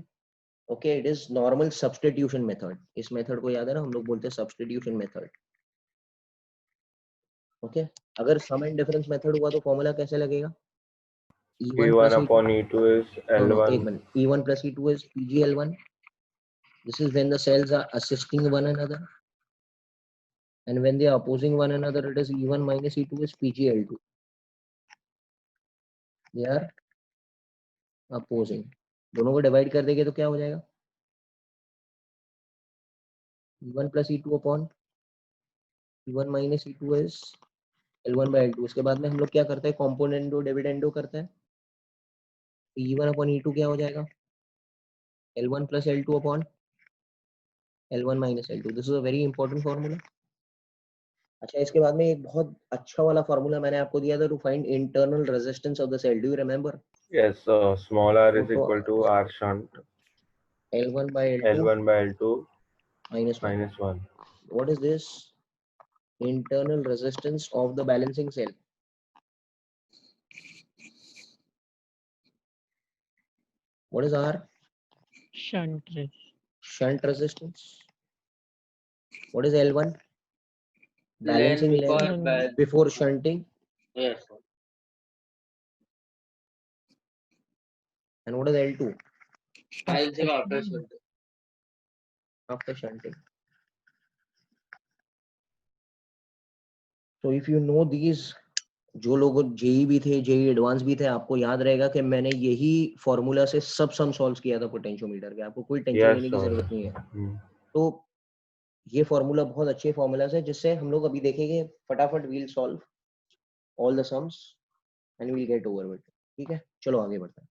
okay, it is normal substitution method. इस मेथड को याद है ना, हम लोग बोलते हैं substitution method. Okay, अगर sum and difference method हुआ तो फॉर्मूला कैसे लगेगा? E1 E1 plus upon E2, E2 is no, एक L1. Minute, E1 plus E2 is PgL1. This is when the cells are assisting one another, and when they are opposing one another, it is E1 minus E2 is PgL2. They are opposing. दोनों को divide कर देंगे तो क्या हो जाएगा? E1 plus E2 upon E1 minus E2 is L1 by L2। उसके बाद में हम लोग क्या करते हैं? कॉम्पोनेंडो डिविडेंडो करते हैं। E1 अपॉन E2 क्या हो जाएगा? L1 plus L2 upon L1 minus L2। This is a very important formula. अच्छा, इसके बाद में एक बहुत अच्छा वाला फॉर्मूला मैंने आपको दिया था to find internal resistance of the cell. Do you remember? Yes, small r is equal to R shunt. L1 by L2 L1 by L2 minus 1. minus 1. What is this? Internal resistance of the balancing cell. What is R? Shunt resistance. Shunt resistance. What is L1? Length Balancing before length before shunting. yes. And what is L2? Balancing after shunting. After shunting. So if you know these, जो लोग JEE भी थे, JEE advance भी थे, आपको याद रहेगा कि मैंने यही फॉर्मूला से सब सम सॉल्व किया था पोटेंशियोमीटर के। आपको कोई टेंशन Yes, लेने की जरूरत नहीं है। Hmm. तो ये फॉर्मूला बहुत अच्छे फॉर्मूला है जिससे हम लोग अभी देखेंगे फटाफट we'll solve all the sums and we'll get over with. ठीक है, चलो आगे बढ़ते हैं,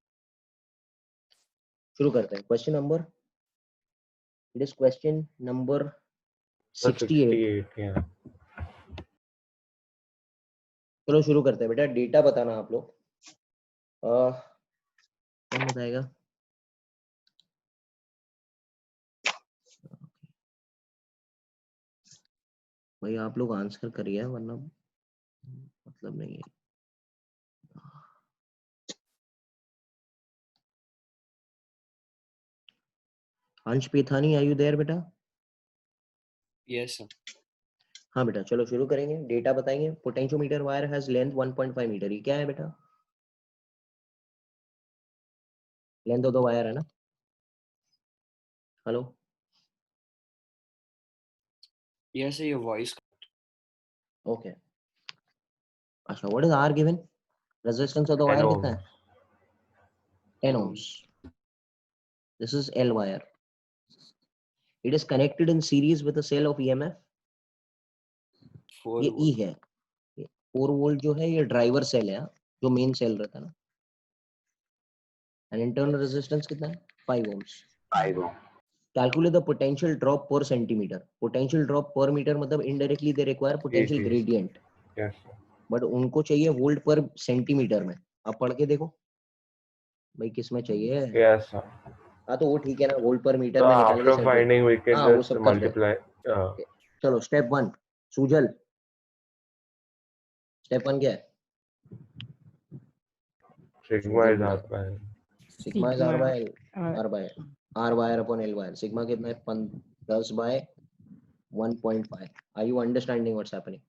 शुरू करते हैं। Question number, it is question number 68। 68, yeah. चलो शुरू करते हैं बेटा। डेटा बताना आप लोग। कौन बताएगा? भाई आप लोग आंसर करिए वरना मतलब नहीं है। अंश पेथानी, आर यू देयर बेटा? Yes, sir. हाँ बेटा, चलो शुरू करेंगे। डेटा बताएंगे। Potentiometer wire has length 1.5 metre. ये क्या है बेटा? लेंथ ऑफ द वायर है ना? Hello, Yes, sir. Your voice. Okay. अच्छा, what is R given? Resistance of the 10 wire कितना है? ohms. 10 ohms. This is L wire. It is connected in series with a cell of EMF. 4 ये E volt. है। 4 volt जो है ये driver cell है, जो मेन सेल रहता है ना। एंड इंटरनल रेजिस्टेंस कितना है? 5 ohms. 5 ohms. Calculate the potential drop per centimeter. Potential drop per meter मतलब indirectly they require potential AC. gradient. Yes, sir. But उनको चाहिए वोल्ट पर सेंटीमीटर में। आप पढ़ के देखो भाई किस में चाहिए। Yes, sir. हाँ तो वो ठीक है ना, वोल्ट पर मीटर So में निकाल के after finding, we can हाँ वो just सब कर ले। multiply. चलो स्टेप 1, सूजल। स्टेप 1 क्या है? Sigma is R by L. Sigma is R by L, R by L. R wire upon L wire. Sigma कितना है 10 by 1.5. Are you understanding what's happening?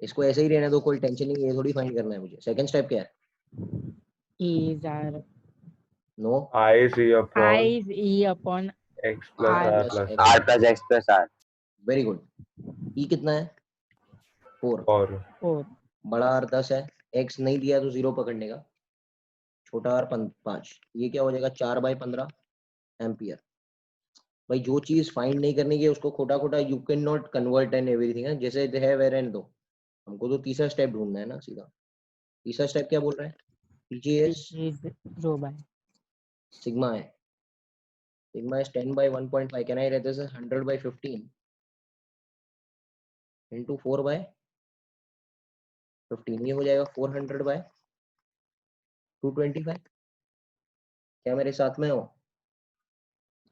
इसको ऐसे ही रहने दो, कोई टेंशन नहीं, ये थोड़ी फाइंड करना है मुझे. सेकंड स्टेप क्या है? E is R. No. I is E I upon is E upon X plus R R plus plus X. R plus X plus R. Very good. E कितना है 4. 4. 4. बड़ा R 10 है. X नहीं दिया तो 0 पकड़ने का. छोटा R 5. ये क्या हो जाएगा 4 by 15 एम्पियर. भाई जो चीज फाइंड नहीं करनी है उसको खोटा खोटा you can not convert and everything है. जैसे है वेर एंड दो. हमको तो तीसरा स्टेप ढूंढना है ना सीधा. तीसरा स्टेप क्या बोल रहा है? PG Is rho by. sigma है. Sigma is 10 by 1.5. Can I write this as 100 by 15 into 4 by 15? ये हो जाएगा 400 by 225. क्या मेरे साथ में हो?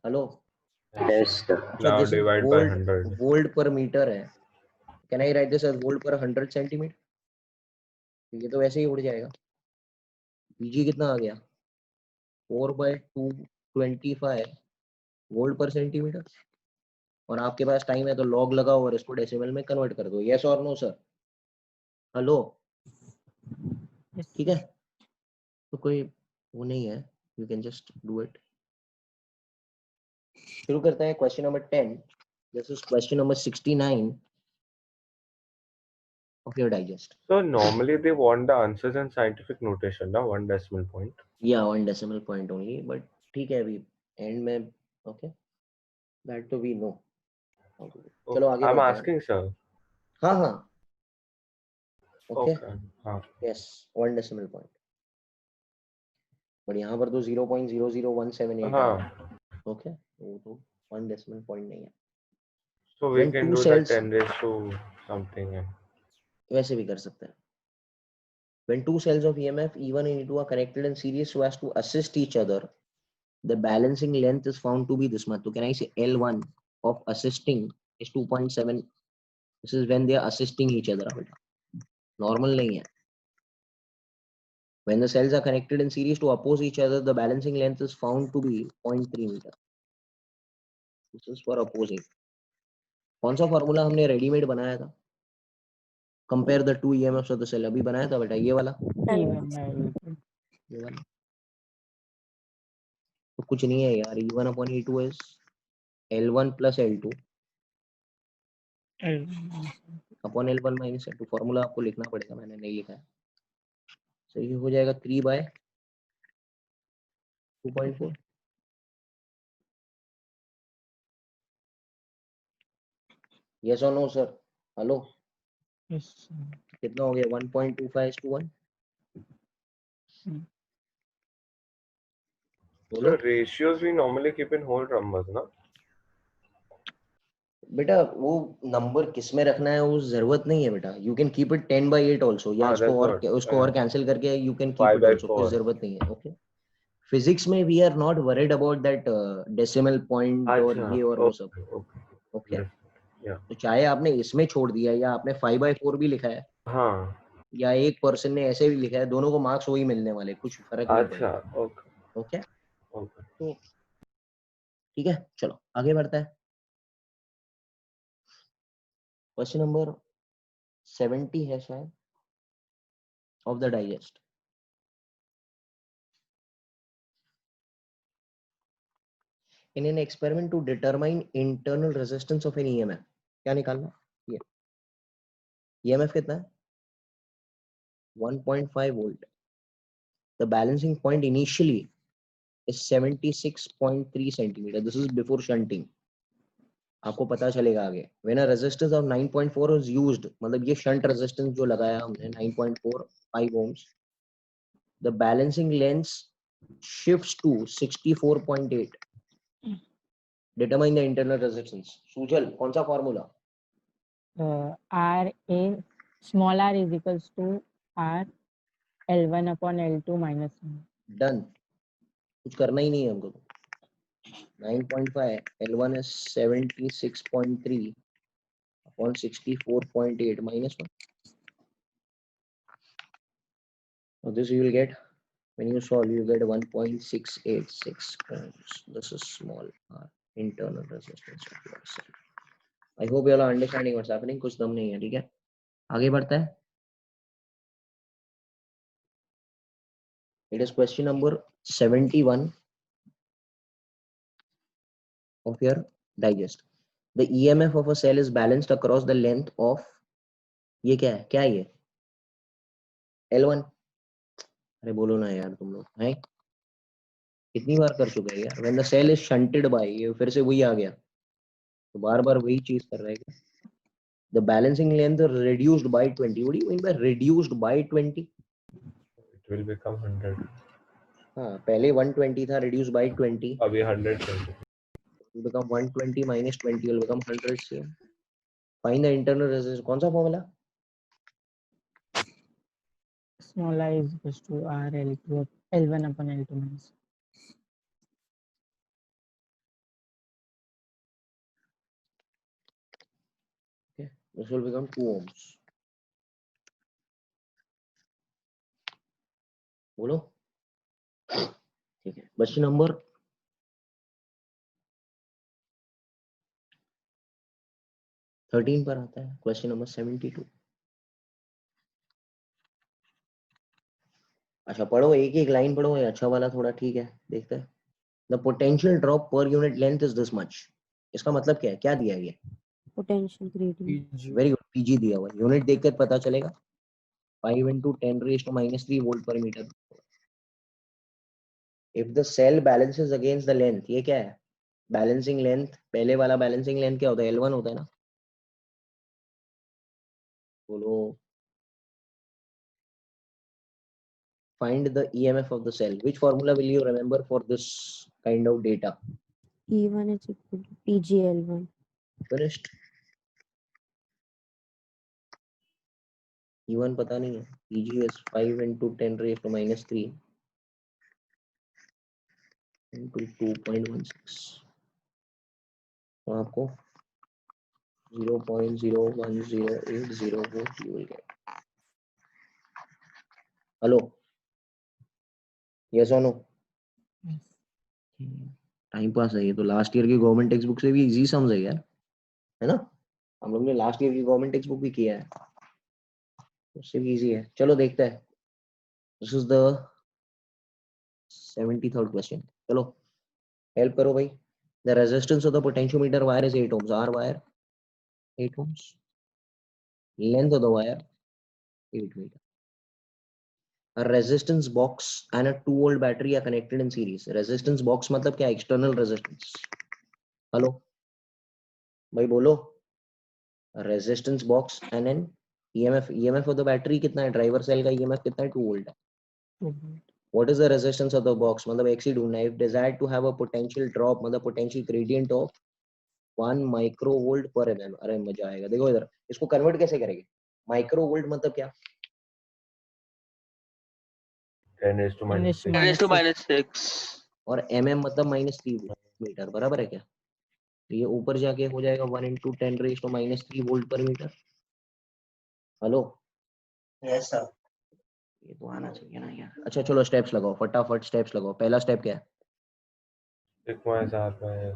Hello. Yes, sir. Now this is divide by 100. volt per meter है. Can I write this as volt per 100 centimeter? ये तो वैसे ही उड़ जाएगा. PG कितना आ गया? 4 by 225 वोल्ट पर सेंटीमीटर. और आपके पास टाइम है तो लॉग लगाओ और इसको डेसिमल में कन्वर्ट कर दो. यस और नो सर? हेलो. Yes. ठीक है. तो कोई वो नहीं है. You can just do it. शुरू करते हैं question number 10. This is question number 69 of your digest. So normally they want the answers in scientific notation, now 1 decimal point. Yeah, 1 decimal point only, but ठीक है अभी and में. Okay, that तो we know. चलो आगे I'm बढ़ते हैं. asking, sir. हाँ हाँ. ओके. Okay. हाँ. Yes 1 decimal point. बट यहाँ पर तो 0.00178 हाँ. ओके. वो तो 1 decimal point नहीं है. So we When can two do cells- the 10 raised to something. वैसे भी कर सकते हैं. When two cells of EMF E1 and E2 are connected in series so as to assist each other, the balancing length is found to be this much. So can I say L1 of assisting is 2.7. This is when they are assisting each other. Normal नहीं है. When the cells are connected in series to oppose each other, the balancing length is found to be 0.3 meter. This is for opposing. कौन सा formula हमने readymade बनाया था? Compare the two EMFs of the cell. अभी बनाया था बेटा ये वाला. E1 by E2. ये वाला. तो कुछ नहीं है यार. E1 upon E2 is L1 plus L2 L1. upon L1 minus L2. Formula आपको लिखना पड़ेगा, मैंने नहीं लिखा है. तो ये हो जाएगा 3 by 2.4. यस और no sir? Hello. Yes. Sir. कितना हो गया? 1.25:1. बोलो. So ratios we normally keep in whole numbers, ना? बेटा वो नंबर किस में रखना है वो जरूरत नहीं है बेटा. You can keep it 10 by 8 also. या हाँ, इसको that's what, और कैंसिल करके you can keep 5 it by also. कोई 4. जरूरत नहीं है. ओके. फिजिक्स में we are not worried about that decimal point और अच्छा. ये और वो सब. Okay. ओके. Yeah. तो चाहे आपने इसमें छोड़ दिया या आपने 5 by 4 भी लिखा है हाँ. या एक पर्सन ने ऐसे भी लिखा है, दोनों को मार्क्स वही मिलने वाले. कुछ फर्क नहीं अच्छा. पड़ेगा. Okay. ओके. Okay. तो ठीक है, चलो आगे बढ़ते हैं. क्वेश्चन नंबर 70 है शायद of the digest. In an experiment to determine internal resistance of an EMF, क्या निकालना? ये EMF कितना है? 1.5 volt. The balancing point initially is 76.3 centimeter. This is before shunting. आपको पता चलेगा आगे. When a resistance of 9.4 is used, मतलब ये shunt resistance जो लगाया हमने 9.45 ohms, the balancing length shifts to 64.8. Determine the internal resistance. Sujal कौन सा formula? R A small r is equals to R L1 upon L2 minus 1. Done. कुछ करना ही नहीं है हमको. 9.5 L1 is 76.3 upon 64.8 minus 1. So this you will get When you solve, you get 1.686 ohms. This is small r, internal resistance of your cell. I hope you all are understanding what's happening. कुछ दम नहीं है, ठीक है? आगे बढ़ता है. It is question number 71 of your digest. The EMF of a cell is balanced across the length of, ये क्या है? क्या है ये? L1. अरे बोलो ना यार तुम लोग, हैं? कितनी बार कर चुके हैं यार? When the cell is shunted by, ये फिर से वही आ गया, तो बार बार वही चीज कर रहा है क्या? The balancing length reduced by 20. What do you mean by reduced by 20? It will become 100. हाँ, पहले 120 था, reduced by 20. अभी 120. It will become 120 minus 20 will become 100 same. Find the internal resistance. कौन सा formula? Small I is equals to R L2 L1 upon L2 minus. Okay, this will become 2 ohms. बोलो. ठीक है. Question number 13 पर आता है. Question number 72. अच्छा पढ़ो, एक एक लाइन पढ़ो. ये अच्छा वाला थोड़ा ठीक है, देखते हैं. The potential drop per unit length is this much. इसका मतलब क्या है? क्या दिया है ये? Potential gradient. PG. Very good. PG दिया हुआ है. यूनिट देखकर पता चलेगा. 5 into 10 raised to minus 3 volt per meter. If the cell balances against the length, ये क्या है? Balancing length. पहले वाला बैलेंसिंग लेंथ क्या होता है? L1 होता है ना. बोलो. Find the EMF of the cell. Which formula will you remember for this kind of data? E1 is equal to PGL1. Finished. E1 पता नहीं है. PG is 5 into 10 raised to minus 3 into 2.16. तो आपको 0.01080 volt you will get. Hello, yes और no? Time pass है ये तो. Last year की गवर्नमेंट टेक्स्ट बुक से भी इजी समझ है यार, है ना? हम लोग ने लास्ट ईयर की गवर्नमेंट टेक्स्ट बुक भी किया है, उससे भी इजी है. चलो देखते हैं. This is the 73rd question. चलो हेल्प करो भाई. The resistance of the potentiometer wire is 8 ohms. R wire 8 ohms. Length of the wire 8 metre. A resistance box and a 2-volt battery are connected in series. Resistance box मतलब क्या? External resistance. Hello भाई बोलो. Resistance box and an EMF. EMF of the battery कितना है? Driver cell का EMF कितना है? 2 volt है. 2 volt. What is the resistance of the box? मतलब x ही ढूंढना है. If desired to have a potential drop, मतलब potential gradient of 1 microvolt per mm. अरे मजा आएगा. देखो इधर, इसको कन्वर्ट कैसे करेंगे? माइक्रोवोल्ट मतलब क्या? 10 raised to minus 6. 10 raised to minus 6. और mm मतलब -3 मीटर. बराबर है क्या? तो ये ऊपर जाके हो जाएगा 1 into 10 raised to minus 3 volt per meter. Hello. Yes, sir. ये तो आना चाहिए ना यार. अच्छा चलो स्टेप्स लगाओ, फटाफट स्टेप्स लगाओ. पहला स्टेप क्या है? Sigma is R by L.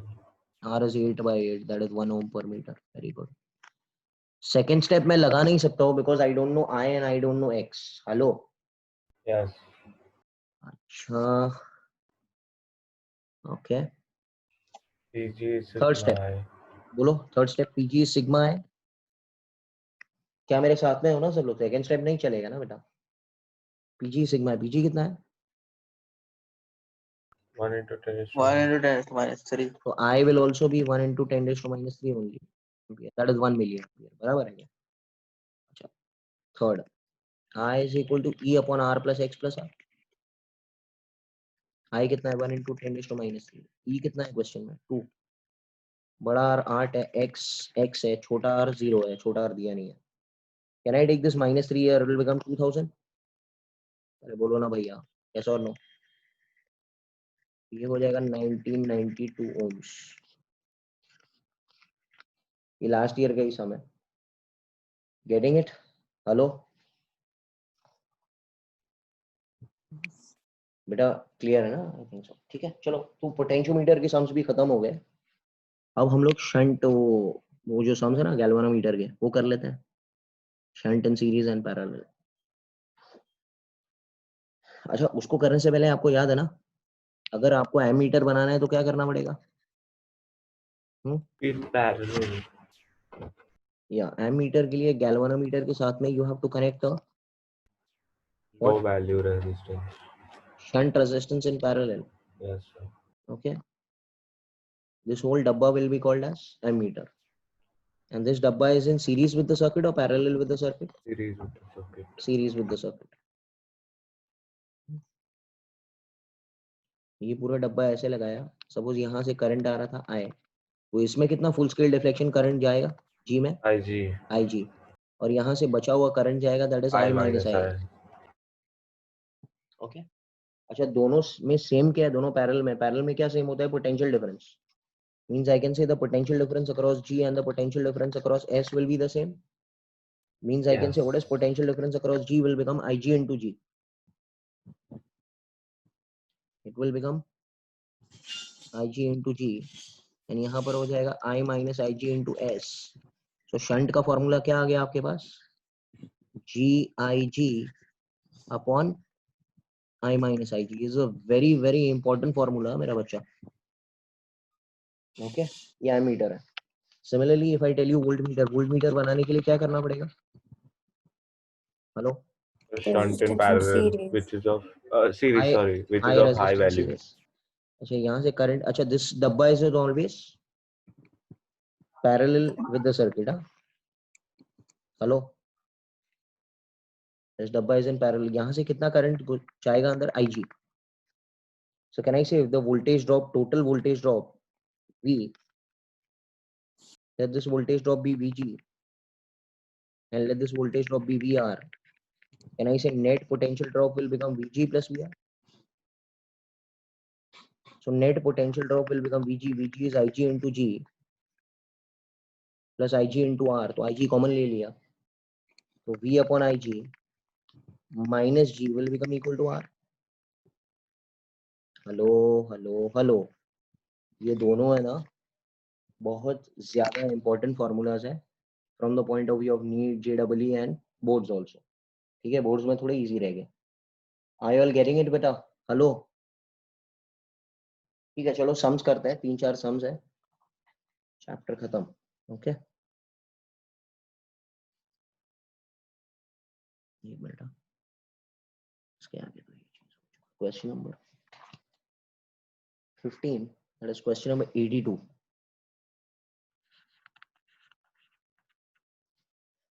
R is 8 by 8, that is 1 ohm per meter. Very good. Second step मैं लगा नहीं सकता हूँ because I don't know I and I don't know X. Hello. Yes. अच्छा okay. PG is Third sigma step. I. बोलो. Third step PG sigma है. क्या मेरे साथ में हो ना सब लोग? सेकेंड स्टेप नहीं चलेगा ना बेटा. PG सिग्मा है. PG कितना है? 1 into 10 raised to 1 minus. into 10 raised to minus 3. So I will also be 1 into 10 raised to minus 3 only. That is 1 million. बराबर है क्या? अच्छा. Third, I is equal to E upon R plus X plus R. I कितना है? 1 into 10 raised to minus 3. E कितना है question में? 2. बड़ा R 8 है. X है. छोटा R 0 है. छोटा R दिया नहीं है. Can I take this minus 3 here? It will become 2000. अरे बोलो ना भैया. Yes or no? ये हो जाएगा 1992 ohms. ये लास्ट ईयर का ही सम है. Getting it? हेलो. बेटा क्लियर है ना? I think so. ठीक है, चलो तो पोटेंशियोमीटर के सम्स भी खत्म हो गए। अब हम लोग शंट वो जो सम्स है ना गैल्वेनोमीटर के, वो कर लेते हैं, shunt in series and parallel. अच्छा, उसको करने से पहले आपको याद है ना, अगर आपको एमीटर बनाना है तो क्या करना पड़ेगा? In parallel. या एमीटर के लिए गैल्वेनोमीटर के साथ में you have to connect Low value resistance. shunt resistance in parallel. Yes, sir. Okay, this whole dabba will be called as ammeter, and this dabba is in series with the circuit or parallel with the circuit? Series with the circuit. Series with the circuit. ये पूरा डब्बा ऐसे लगाया, suppose यहाँ से current आ रहा था I, तो इसमें कितना फुल स्केल डिफ्लेक्शन करंट जाएगा G में? IG, और यहाँ से बचा हुआ करंट जाएगा that is I minus I। Okay, अच्छा दोनों में सेम क्या है? दोनों पैरेलल में क्या सेम होता है? Potential difference. Means I can say the potential difference across G and the potential difference across S will be the same. Means I can say what is potential difference across G will become IG into G. It will become IG into G, and यहाँ पर हो जाएगा I minus IG into S. So shunt का formula क्या आ गया आपके पास? GIG upon I minus IG is a very very important formula मेरा बच्चा। Okay, ये एमीटर है। Similarly, if I tell you voltmeter बनाने के लिए क्या करना पड़ेगा? Hello? Shunt in parallel, which is of series, sorry, which is of high value. Series. अच्छा, यहाँ से करंट, अच्छा this डब्बा is always parallel with the circuit, हाँ? हेलो? This डब्बा is in parallel, यहाँ से कितना करंट जाएगा अंदर? IG. So can I say if the voltage drop, total voltage drop V, let this voltage drop be VG and let this voltage drop be VR. Can I say net potential drop will become VG plus VR? So net potential drop will become VG. VG is IG into G plus IG into R. तो IG common ले लिया, तो V upon IG minus G will become equal to R. Hello, ये दोनों है ना बहुत ज्यादा इंपॉर्टेंट फॉर्मूलाज है from the point of view of NEET, JEE and boards also. ठीक है, बोर्ड्स में थोड़े इजी रहेंगे। Are you all getting it बेटा? हेलो, ठीक है, चलो सम्स करते हैं, 3-4 सम्स है, चैप्टर खत्म। ओके, ये बेटा इसके आगे तो ये चीज, question number 15, that is question number 82.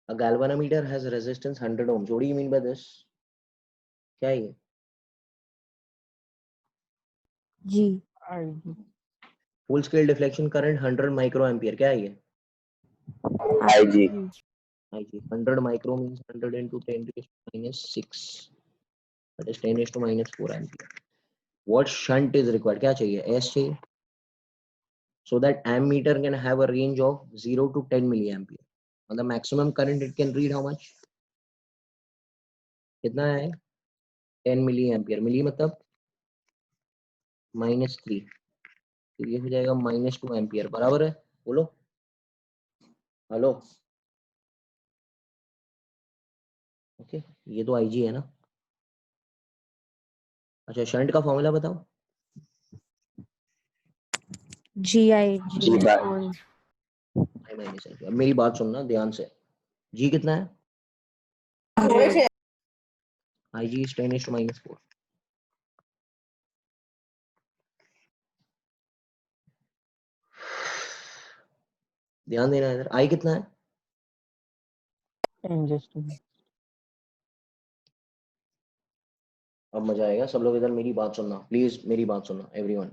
A galvanometer has resistance 100 ohms. What do you mean by this? क्या है ये? G. Full scale deflection current 100 microampere. क्या है ये? IG. IG. 100 micro means 100 into 10 to the minus 6. That is 10 to minus 4 ampere. What shunt is required? क्या चाहिए? S चाहिए. So that ammeter can have a range of 0 to 10 milliampere. And the maximum current it can read how much? कितना है? 10 milliampere. मिली मतलब -3, तो ये हो जाएगा -2 एम्पियर, बराबर है? बोलो हेलो। ओके, ये तो IG है ना। अच्छा, शंट का फॉर्मूला बताओ। GIG on अब मेरी बात सुनना ध्यान से। G कितना है? IG is 10 to minus 4. ध्यान देना इधर। I कितना है? 10 अब मजा आएगा, सब लोग इधर मेरी बात सुनना प्लीज, मेरी बात सुनना एवरीवन।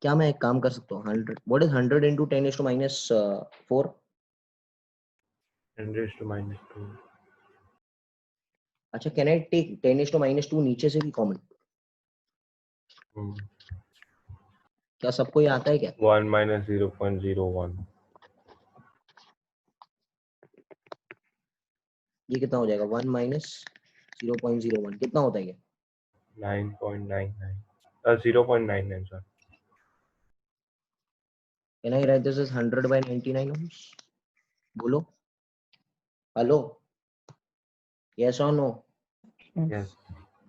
क्या मैं एक काम कर सकता हूँ? 100, what is 100 into 10 to minus 4? 10 to minus 2. अच्छा, can I take 10 to minus 2 नीचे से भी कॉमन? क्या सबको ये आता है क्या? 1 minus 0.01. ये कितना हो जाएगा? 1 minus 0.01 कितना होता है ये? 9.99 0.99 sir. Can I write this as 100 by 99 ohms? बोलो. Hello. Yes or no? Yes.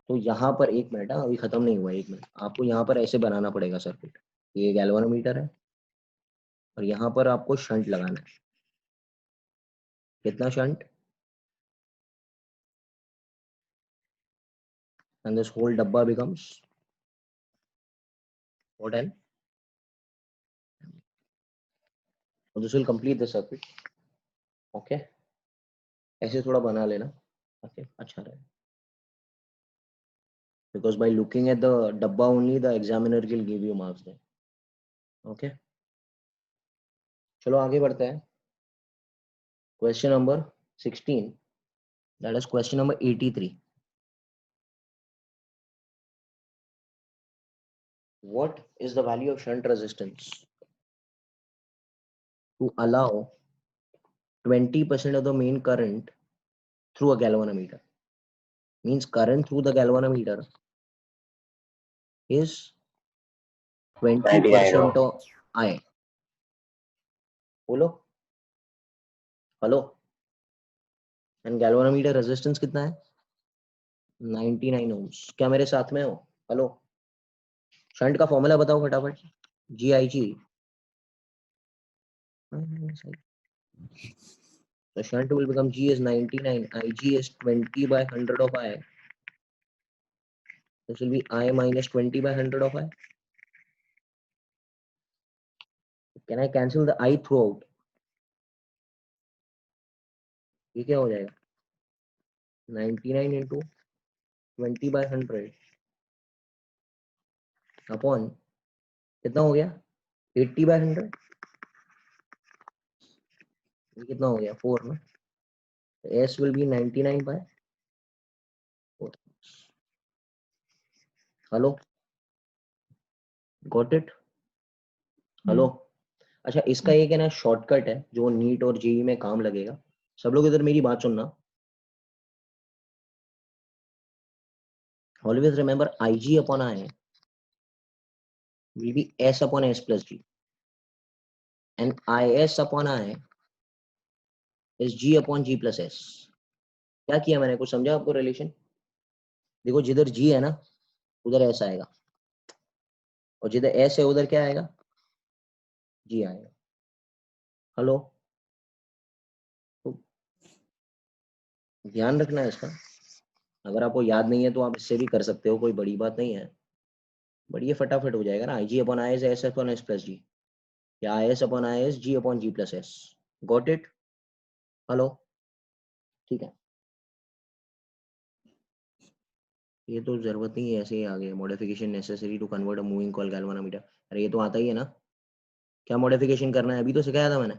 तो यहाँ पर एक मिनट, अभी खत्म नहीं हुआ, एक मिनट. आपको यहाँ पर ऐसे बनाना पड़ेगा सर्किट. ये गैल्वेनोमीटर है और यहाँ पर आपको शंट लगाना है. कितना shunt? And this whole dabba becomes what L? So this will complete the circuit. Okay. ऐसे थोड़ा बना लेना. Okay. अच्छा रहे. Because by looking at the dabba only, the examiner will give you marks there. Okay. चलो आगे बढ़ते हैं. Question number 16. That is question number 83. What is the value of shunt resistance to allow 20% of the main current through a galvanometer? Means current through the galvanometer is 20% of I. बोलो. Hello. And galvanometer resistance कितना है? 99 ohms. क्या मेरे साथ में हो? Hello. Shunt का formula बताओ फटाफट. GIG. The shunt will become G is 99, IG is 20 by 100 of I. This will be I minus 20 by 100 of I. Can I cancel the I throughout? ये क्या हो जाएगा? 99 into 20 by 100 अपॉन कितना हो गया? 80 by 100. ये कितना हो गया? 4 ना. S will be 99 by 4. Hello. Got it? Hello. अच्छा, इसका एक है ना शॉर्टकट है जो नीट और जेई में काम लगेगा. सब लोग इधर मेरी बात सुनना. Always remember IG upon I will be S upon S plus G and IS upon I is G upon G plus S. क्या किया मैंने? कुछ समझा आपको रिलेशन? देखो जिधर G है ना उधर S आएगा और जिधर S है उधर क्या आएगा? G आएगा. हेलो. तो ध्यान रखना है इसका. अगर आपको याद नहीं है तो आप इससे भी कर सकते हो, कोई बड़ी बात नहीं है. बट ये फटाफट हो जाएगा ना. IG upon I is S upon S plus G या IS upon I is G upon G plus S. Got it? Hello. ठीक है. ये तो जरूरत नहीं है, ऐसे ही आ गया. Modification necessary to convert a moving coil galvanometer. अरे ये तो आता ही है ना. क्या मॉडिफिकेशन करना है? अभी तो सिखाया था मैंने.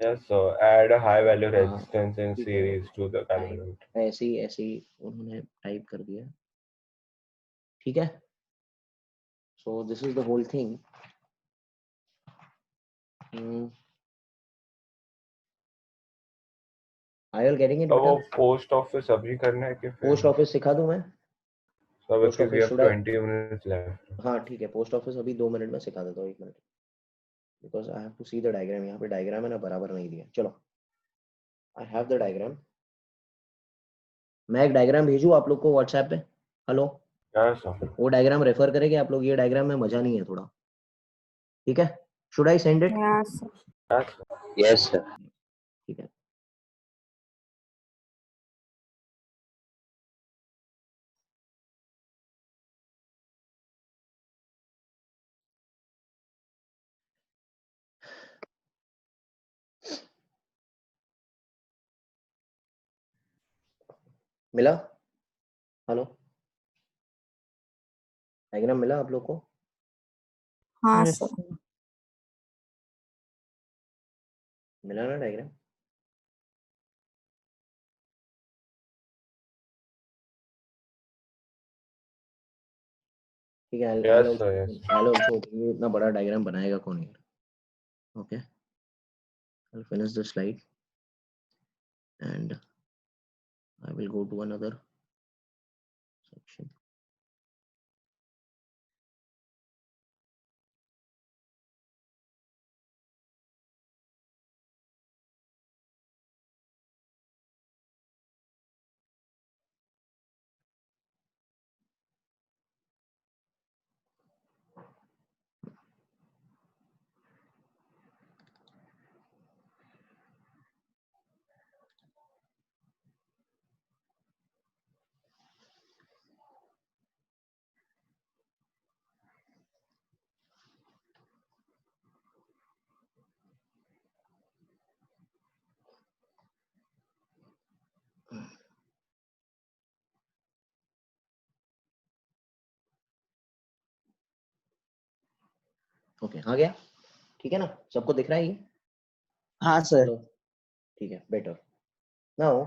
Yes, so add a high value resistance in series to the galvanometer. ऐसे ही उन्होंने टाइप कर दिया. ठीक है. So this is the whole thing. I will getting it. तो वो पोस्ट ऑफिस अभी करना है कि फिर? पोस्ट ऑफिस सिखा दूं मैं? So post because we office have 20 minutes left. हाँ ठीक है. पोस्ट ऑफिस अभी 2 मिनट में सिखा देता हूँ. 1 minute. Because I have to see the diagram. यहाँ पे डायग्राम है ना बराबर नहीं दिया. चलो आई हैव द डायग्राम. मैं एक डायग्राम भेजूँ आप लोग को व्हाट्सएप पे? हेलो. Yes, sir. वो डायग्राम रेफर करेंगे आप लोग. ये डायग्राम में मजा नहीं है थोड़ा. ठीक है. Should I send it? Yes. Yes, sir. Yes, sir. ठीक है. मिला? हेलो. डायग्राम मिला आप लोग को? हाँ Yes. सर. मिला ना डायग्राम? ठीक है. Yes, sir, yes. ये इतना बड़ा डायग्राम बनाएगा कौन यार? Okay. I'll finish the slide and I will go to another section. Okay, आ गया? ठीक है ना, सबको दिख रहा है ये? हाँ सर। हेलो, ठीक है, बेटर। नाउ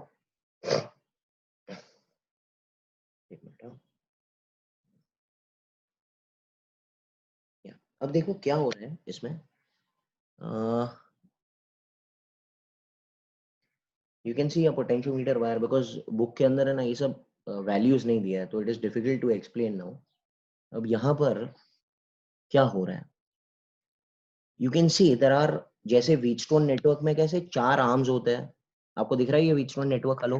एक मिनट, अब देखो क्या हो रहा है इसमें। You can C a potentiometer wire, because book के अंदर है ना ये सब वैल्यूज नहीं दिया है, तो it is difficult to explain now. अब यहाँ पर क्या हो रहा है, you can see there are, जैसे व्हीटस्टोन नेटवर्क में कैसे 4 आर्म्स होते हैं, आपको दिख रहा है ये Wheatstone network? Hello,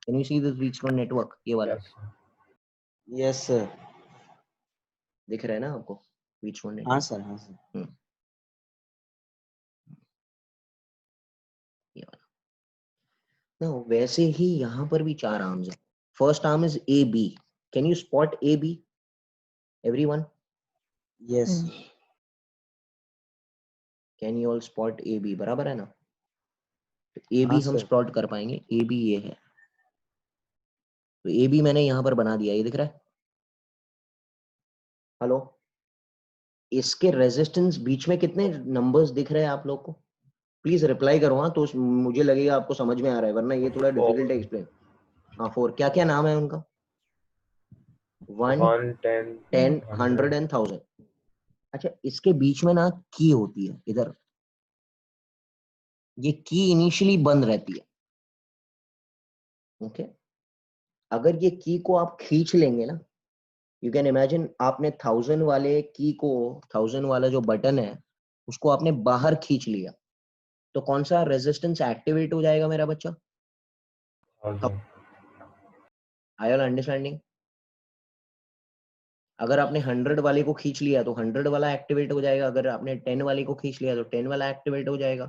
can you see this Wheatstone network? ये वाला Yes, sir. Yes sir. दिख रहा है ना आपको व्हीटस्टोन हाँ नेटवर्क? सर, हाँ सर। ये वाला ना, वैसे ही यहाँ पर भी 4 आर्म्स है। First arm is A B, can you spot A B everyone? Yes Hmm. Can you all spot A B? बराबर है ना? तो ए हाँ बी हम सर। स्पॉट कर पाएंगे, ए बी ये है, तो ए बी मैंने यहाँ पर बना दिया, ये दिख रहा है? हेलो, इसके रेजिस्टेंस बीच में कितने नंबर्स दिख रहे हैं आप लोग को? प्लीज रिप्लाई करो, हाँ, तो मुझे लगेगा आपको समझ में आ रहा है, वरना ये थोड़ा डिफिकल्ट है एक्सप्लेन। हाँ, 4। क्या क्या नाम है उनका? 1, 1, 10, 10, 100 100. एंड 1000। अच्छा, इसके बीच में ना की होती है इधर, ये की इनिशियली बंद रहती है। ओके, अगर ये की को आप खींच लेंगे ना, यू कैन इमेजिन आपने 1000 वाले की को, 1000 वाला जो बटन है उसको आपने बाहर खींच लिया, तो कौन सा रेजिस्टेंस एक्टिवेट हो जाएगा मेरा बच्चा? 1000. आई ऑल अंडरस्टैंडिंग? अगर आपने 100 वाले को खींच लिया तो 100 वाला एक्टिवेट हो जाएगा, अगर आपने 10 वाले को खींच लिया तो 10 वाला एक्टिवेट हो जाएगा,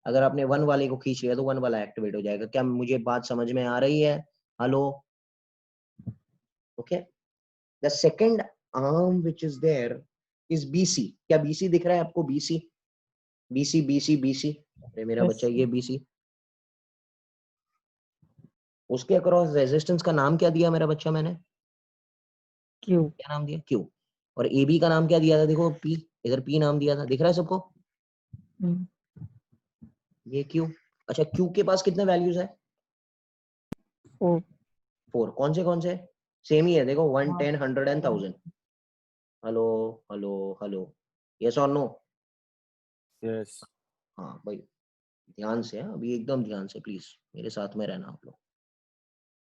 अगर आपने 1 वाले को खींच लिया तो 1 वाला एक्टिवेट हो जाएगा। क्या मुझे बात समझ में आ रही है? Hello, okay. The second arm which is there is BC. क्या बीसी दिख रहा है आपको? बीसी, बीसी, बीसी, बीसी, अरे मेरा Yes. बच्चा, ये बीसी, उसके अक्रॉस रेजिस्टेंस का नाम क्या दिया मेरा बच्चा मैंने? Q. क्या नाम दिया? क्यू। और ए बी का नाम क्या दिया था? देखो, पी, इधर पी नाम दिया था, दिख रहा है सबको? Hmm. ये क्यू। अच्छा, क्यू के पास कितने वैल्यूज है? 4. 4। कौन से? सेम ही है, देखो, 1, हाँ. 10, 100 and 1000। Hello, hello, hello, yes और नो? Yes. हाँ भाई, ध्यान से, अभी एकदम ध्यान से, प्लीज मेरे साथ में रहना आप लोग,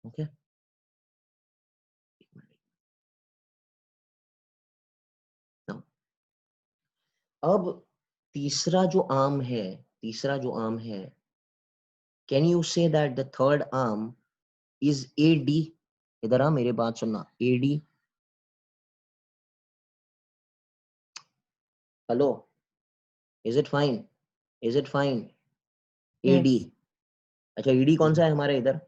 ओके? अब तीसरा जो आर्म है, can you say that the third arm is A D? इधर आ, मेरे बात सुनना, A D. Hello, is it fine? A D. Yes. अच्छा, ईडी कौन सा है हमारे इधर?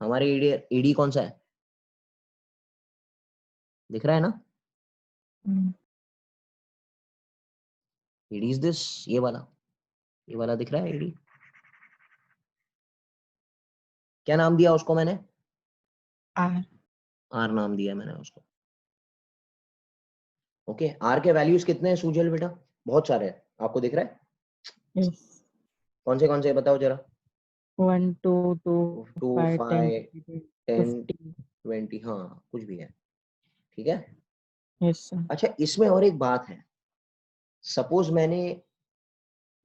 हमारे ईडी कौन सा है? दिख रहा है ना? Hmm. ईडी इज दिस, ये वाला दिख रहा है ईडी। क्या नाम दिया उसको मैंने? R. आर नाम दिया मैंने उसको। ओके, आर के वैल्यूज कितने हैं सूजल बेटा? बहुत सारे हैं, आपको दिख रहा है? Yes. कौन से बताओ जरा? 1, 2, 2, 2, 5, 10, 5, 10, 50. 20, हाँ, कुछ भी है, ठीक है। Yes, sir. अच्छा, इसमें और एक बात है, सपोज मैंने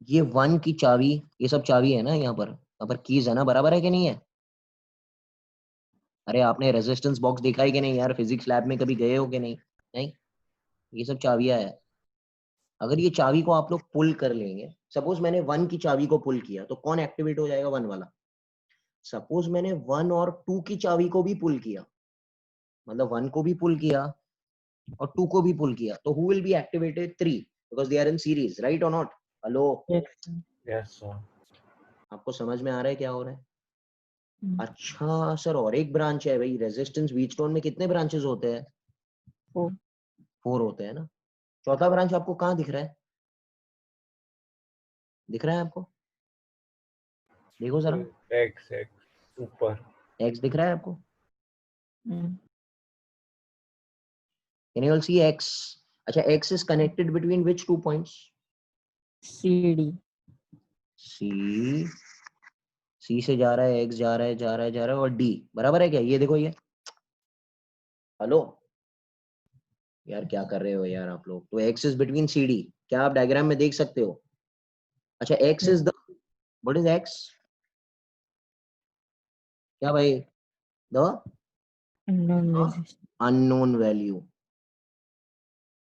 ये 1 की चाबी, ये सब चाबी है ना, यहाँ पर कीज है ना, बराबर है कि नहीं है? अरे आपने रेजिस्टेंस बॉक्स देखा है कि नहीं यार, फिजिक्स लैब में कभी गए हो कि नहीं? नहीं, ये सब चाबियां है। अगर ये चाबी को आप लोग पुल कर लेंगे, सपोज मैंने 1 की चाबी को पुल किया तो कौन एक्टिवेट हो जाएगा? 1 वाला। सपोज मैंने 1 और 2 की चाबी को भी पुल किया, मतलब 1 को भी पुल किया और 2 को भी पुल किया, तो who will be activated? 3, because they are in series, right और not? Hello, Yes, sir. Yes, sir. आपको समझ में आ रहा है क्या हो रहा है? Hmm. अच्छा सर, और एक ब्रांच है भाई, रेजिस्टेंस व्हीटस्टोन में कितने ब्रांचेस होते हैं? 4. 4 होते हैं ना। चौथा ब्रांच आपको कहाँ दिख रहा है? दिख रहा है आपको? देखो जरा, X ऊपर. एक्स दिख रहा है आपको? Hmm. Can you all see X? अच्छा, X is connected between which 2 points? CD. C से जा रहा है, X जा रहा है और D बराबर है क्या? ये देखो ये, हेलो यार क्या कर रहे हो यार आप लोग? तो X is between CD, क्या आप डायग्राम में देख सकते हो? अच्छा, X is the, what is X? क्या भाई? The Unknown resistance. unknown value।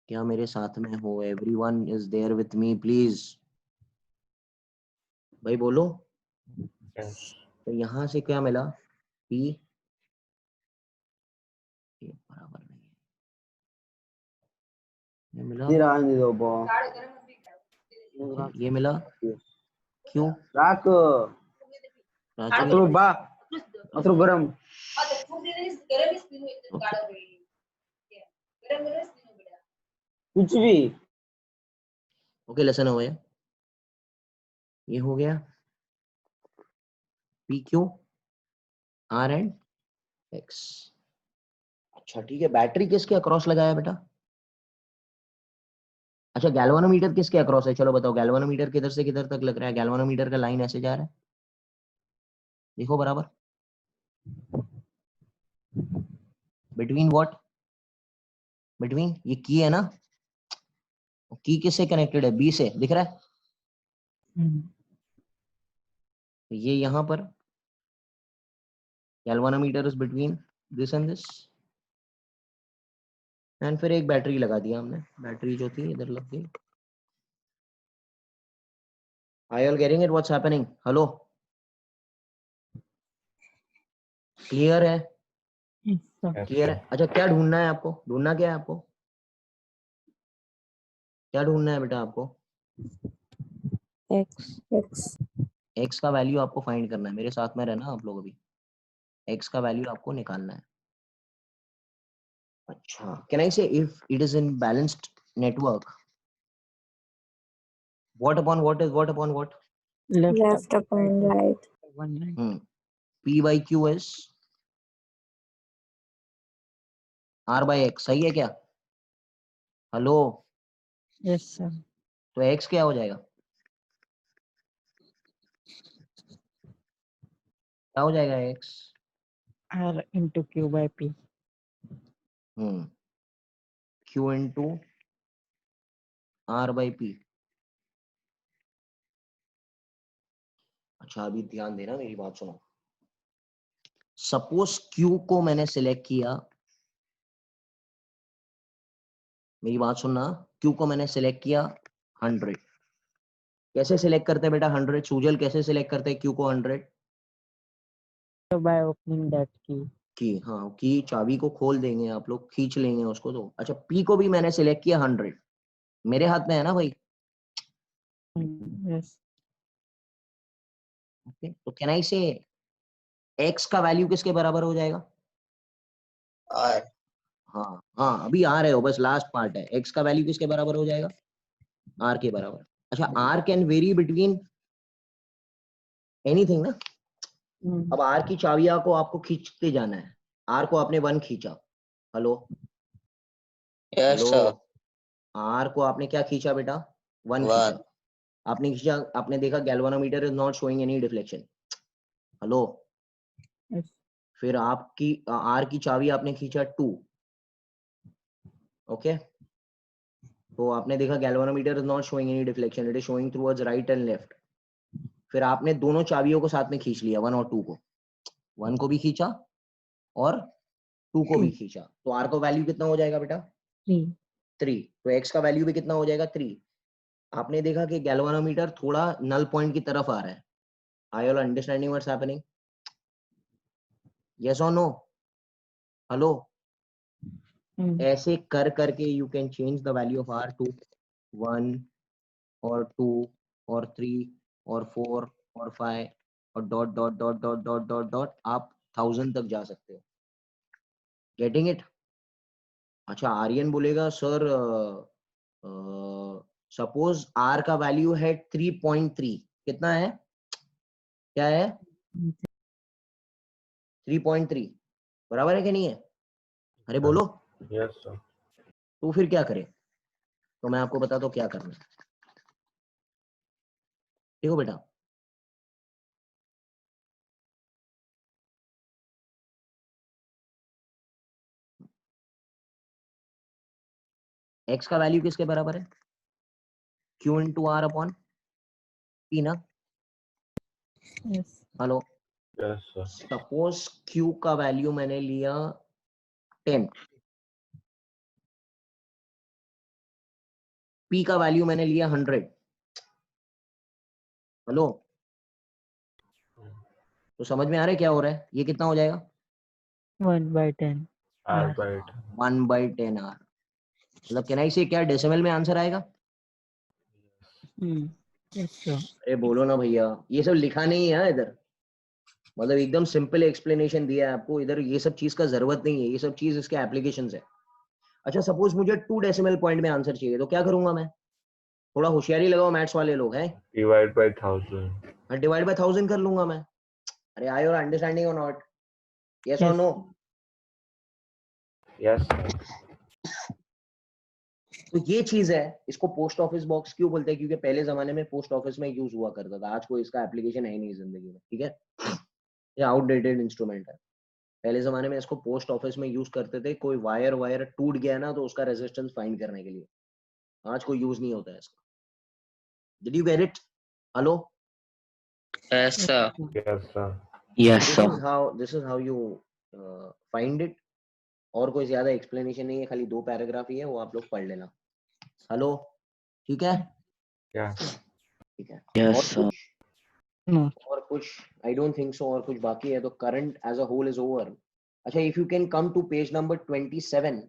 क्या मेरे साथ में हो? Everyone is there with me please, भाई बोलो। Yes. तो यहाँ से क्या मिला? P, ये बराबर नहीं है, ये मिला, Nirani Robo. ये मिला क्यों? Rak. Raju Atro ba. Atro garam. कुछ भी. ओके, लेसन हो गया, ये हो गया P Q R and x. अच्छा ठीक है, बैटरी किसके अक्रॉस लगाया बेटा? अच्छा, गैल्वानोमीटर किसके अक्रॉस है? चलो बताओ, गैल्वानोमीटर किधर से किधर तक लग रहा है? गैल्वानोमीटर का लाइन ऐसे जा रहा है, देखो बराबर। Between what? बिटवीन, ये की है ना, की किससे कनेक्टेड है? बी से, दिख रहा है? Hmm. ये यहाँ पर galvanometer is between this and this, and फिर एक बैटरी लगा दिया हमने, बैटरी जो थी इधर लग गई। Are you all getting it? What's happening? Hello, clear है? Yes, sir. Yes, clear sir. है। अच्छा, क्या ढूंढना है आपको? ढूंढना क्या है आपको? क्या ढूंढना है बेटा आपको? X. एक्स का वैल्यू आपको फाइंड करना है, मेरे साथ में रहना आप लोग अभी। एक्स का वैल्यू आपको निकालना है। अच्छा, can I say if it is in balanced network, what upon what is what upon what? Left. Left upon right. One line. P by Q is R by X, सही है क्या? Hello, Yes, sir. तो X क्या हो जाएगा? क्या हो जाएगा X? R into Q by P. Q into R by P. अच्छा, अभी ध्यान देना, मेरी बात सुनो। सपोज क्यू को मैंने सिलेक्ट किया, मेरी बात सुनना, क्यू को मैंने सिलेक्ट किया 100। कैसे सिलेक्ट करते हैं बेटा 100? सूजल कैसे सिलेक्ट करते हैं क्यू को 100? So by opening that key. की, हाँ, की चाबी को खोल देंगे आप लोग, खींच लेंगे उसको तो। अच्छा, पी को भी मैंने सिलेक्ट किया 100, मेरे हाथ में है ना भाई? Yes. ओके, तो कैन आई से एक्स का वैल्यू किसके बराबर हो जाएगा? R. हाँ हाँ, अभी आ रहे हो, बस लास्ट पार्ट है। एक्स का वैल्यू किसके बराबर हो जाएगा? आर के बराबर। अच्छा, R can vary between anything ना। अब आर की चाबियां को आपको खींचते जाना है। आर को आपने 1 खींचा, hello Yes, hello, sir. R को आपने क्या खींचा बेटा? 1 1. खींचा, आपने खींचा, आपने देखा galvanometer is not showing any deflection, hello. Yes. फिर आपकी आर की चाबी आपने खींचा 2, ओके, तो आपने देखा galvanometer is not showing any deflection, it is showing towards right and left. फिर आपने दोनों चाबियों को साथ में खींच लिया, 1 और 2 को, 1 को भी खींचा और 2 को भी 2. खींचा, तो r का वैल्यू कितना हो जाएगा बेटा? 3. 3. तो x का वैल्यू भी कितना हो जाएगा? 3. आपने देखा कि गैल्वानोमीटर थोड़ा नल पॉइंट की तरफ आ रहा है. Are you all understanding what's happening? Yes or no? Hello? ऐसे कर करके you can change the value of r to 1 or 2 or 3 or 4 or 5 और dot dot dot dot dot dot dot आप 1000 तक जा सकते हो. Getting it? अच्छा, आर्यन बोलेगा सर सपोज r का वैल्यू है 3.3. कितना है? क्या है? 3.3. बराबर है कि नहीं है? अरे बोलो. Yes, sir. तो फिर क्या करें? तो मैं आपको बताता हूँ क्या करना है. देखो बेटा, x का वैल्यू किसके बराबर है? q into R upon p ना. Yes. Hello. Yes, sir. Suppose q का वैल्यू मैंने लिया 10, p का वैल्यू मैंने लिया 100. हेलो. तो समझ में आ रहा है क्या हो रहा है? ये कितना हो जाएगा? 1/10. R R. by 8. 1/10r. मतलब कैन आई से क्या डेसिमल में आंसर आएगा? Yes, sir. अरे बोलो ना भैया, ये सब लिखा नहीं है इधर. मतलब एकदम सिंपल एक्सप्लेनेशन दिया है आपको. इधर ये सब चीज का जरूरत नहीं है. ये सब चीज इसके एप्लीकेशन है. अच्छा, सपोज मुझे 2 डेसिमल पॉइंट में आंसर चाहिए, तो क्या करूंगा मैं? थोड़ा होशियारी लगाओ मैथ्स वाले लोग हैं. Divide by 1000. डिवाइड बाय 1000 कर लूंगा मैं. अरे आई योर अंडरस्टैंडिंग और नॉट? यस और Yes. नो? Yes, sir. तो ये चीज है. इसको पोस्ट ऑफिस बॉक्स क्यों बोलते हैं? क्योंकि पहले जमाने में पोस्ट ऑफिस में यूज हुआ करता था. आज कोई इसका एप्लीकेशन है ही नहीं जिंदगी में. ठीक है, ये आउटडेटेड इंस्ट्रूमेंट है. पहले जमाने में इसको पोस्ट ऑफिस में यूज करते थे. कोई वायर टूट गया ना, तो उसका रेजिस्टेंस फाइंड करने के लिए. आज कोई यूज नहीं होता है इसका. Did you get it? Hello. Yes, sir. Yes, sir. Yes, this is how you find it. और कोई ज्यादा एक्सप्लेनेशन नहीं है, खाली 2 पैराग्राफ ही है, वो आप लोग पढ़ लेना. हेलो. ठीक है. Yeah. ठीक है. Yes, और sir. कुछ? No. और कुछ? I don't think so. और कुछ बाकी है? तो current as a whole is over. अच्छा, if you can come to page number 27.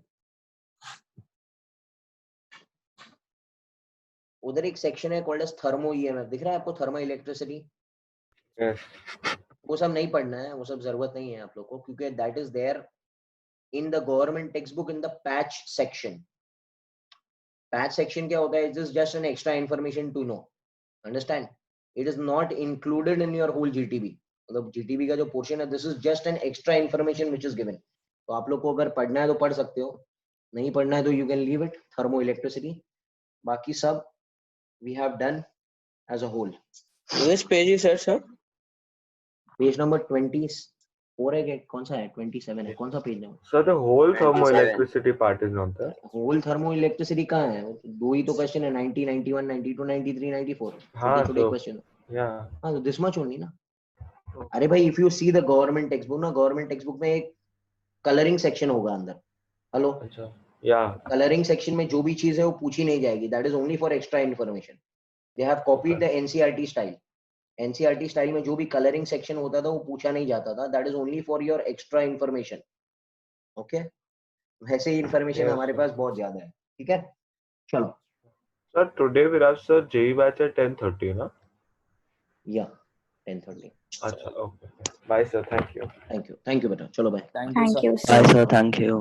उधर एक सेक्शन है कॉल्ड एज थर्मो ईएमएफ. दिख रहा है आपको? Thermo electricity. Yes. वो सब नहीं पढ़ना है, वो सब जरूरत नहीं है आप लोग को, क्योंकि that is there in the government text book in the patch section. Patch section क्या होता है? It is just an extra information to know. Understand? It is not included in your whole GTB. मतलब GTB का जो portion है, this is just an extra information which is given. तो आप लोग को अगर पढ़ना है तो पढ़ सकते हो, नहीं पढ़ना है तो you can leave it. Thermoelectricity. बाकी सब we have done as a whole. Which page is that, sir? Page number 24 है कि कौन सा है? 27 है. कौन सा पेज है? So the whole 27. thermoelectricity part is not there. Whole thermoelectricity कहाँ है? 2 ही तो क्वेश्चन है. 90, 91, 92, 93, 94. हाँ, छोटे छोटे तो क्वेश्चन. yeah. हाँ, तो दिस मच ओनली ना. अरे भाई, if you see the government text book ना, गवर्नमेंट टेक्स्ट बुक में एक कलरिंग सेक्शन होगा अंदर. हेलो. अच्छा. Yeah. कलरिंग सेक्शन में जो भी चीज है वो पूछी नहीं जाएगी. That is only for extra information. They have copied the NCERT style. NCERT style में जो भी कलरिंग सेक्शन होता था वो पूछा नहीं जाता था. That is only for your extra information. Okay. वैसे ही इन्फॉर्मेशन Yes, हमारे sir. पास बहुत ज्यादा है. ठीक है, चलो. Sir, today Viraj sir JEE batch at 10:30 ना? या 10:30. अच्छा, okay. Bye sir, thank you. Thank you बेटा. चलो bye. Thank you, Bye, sir. sir. Thank you.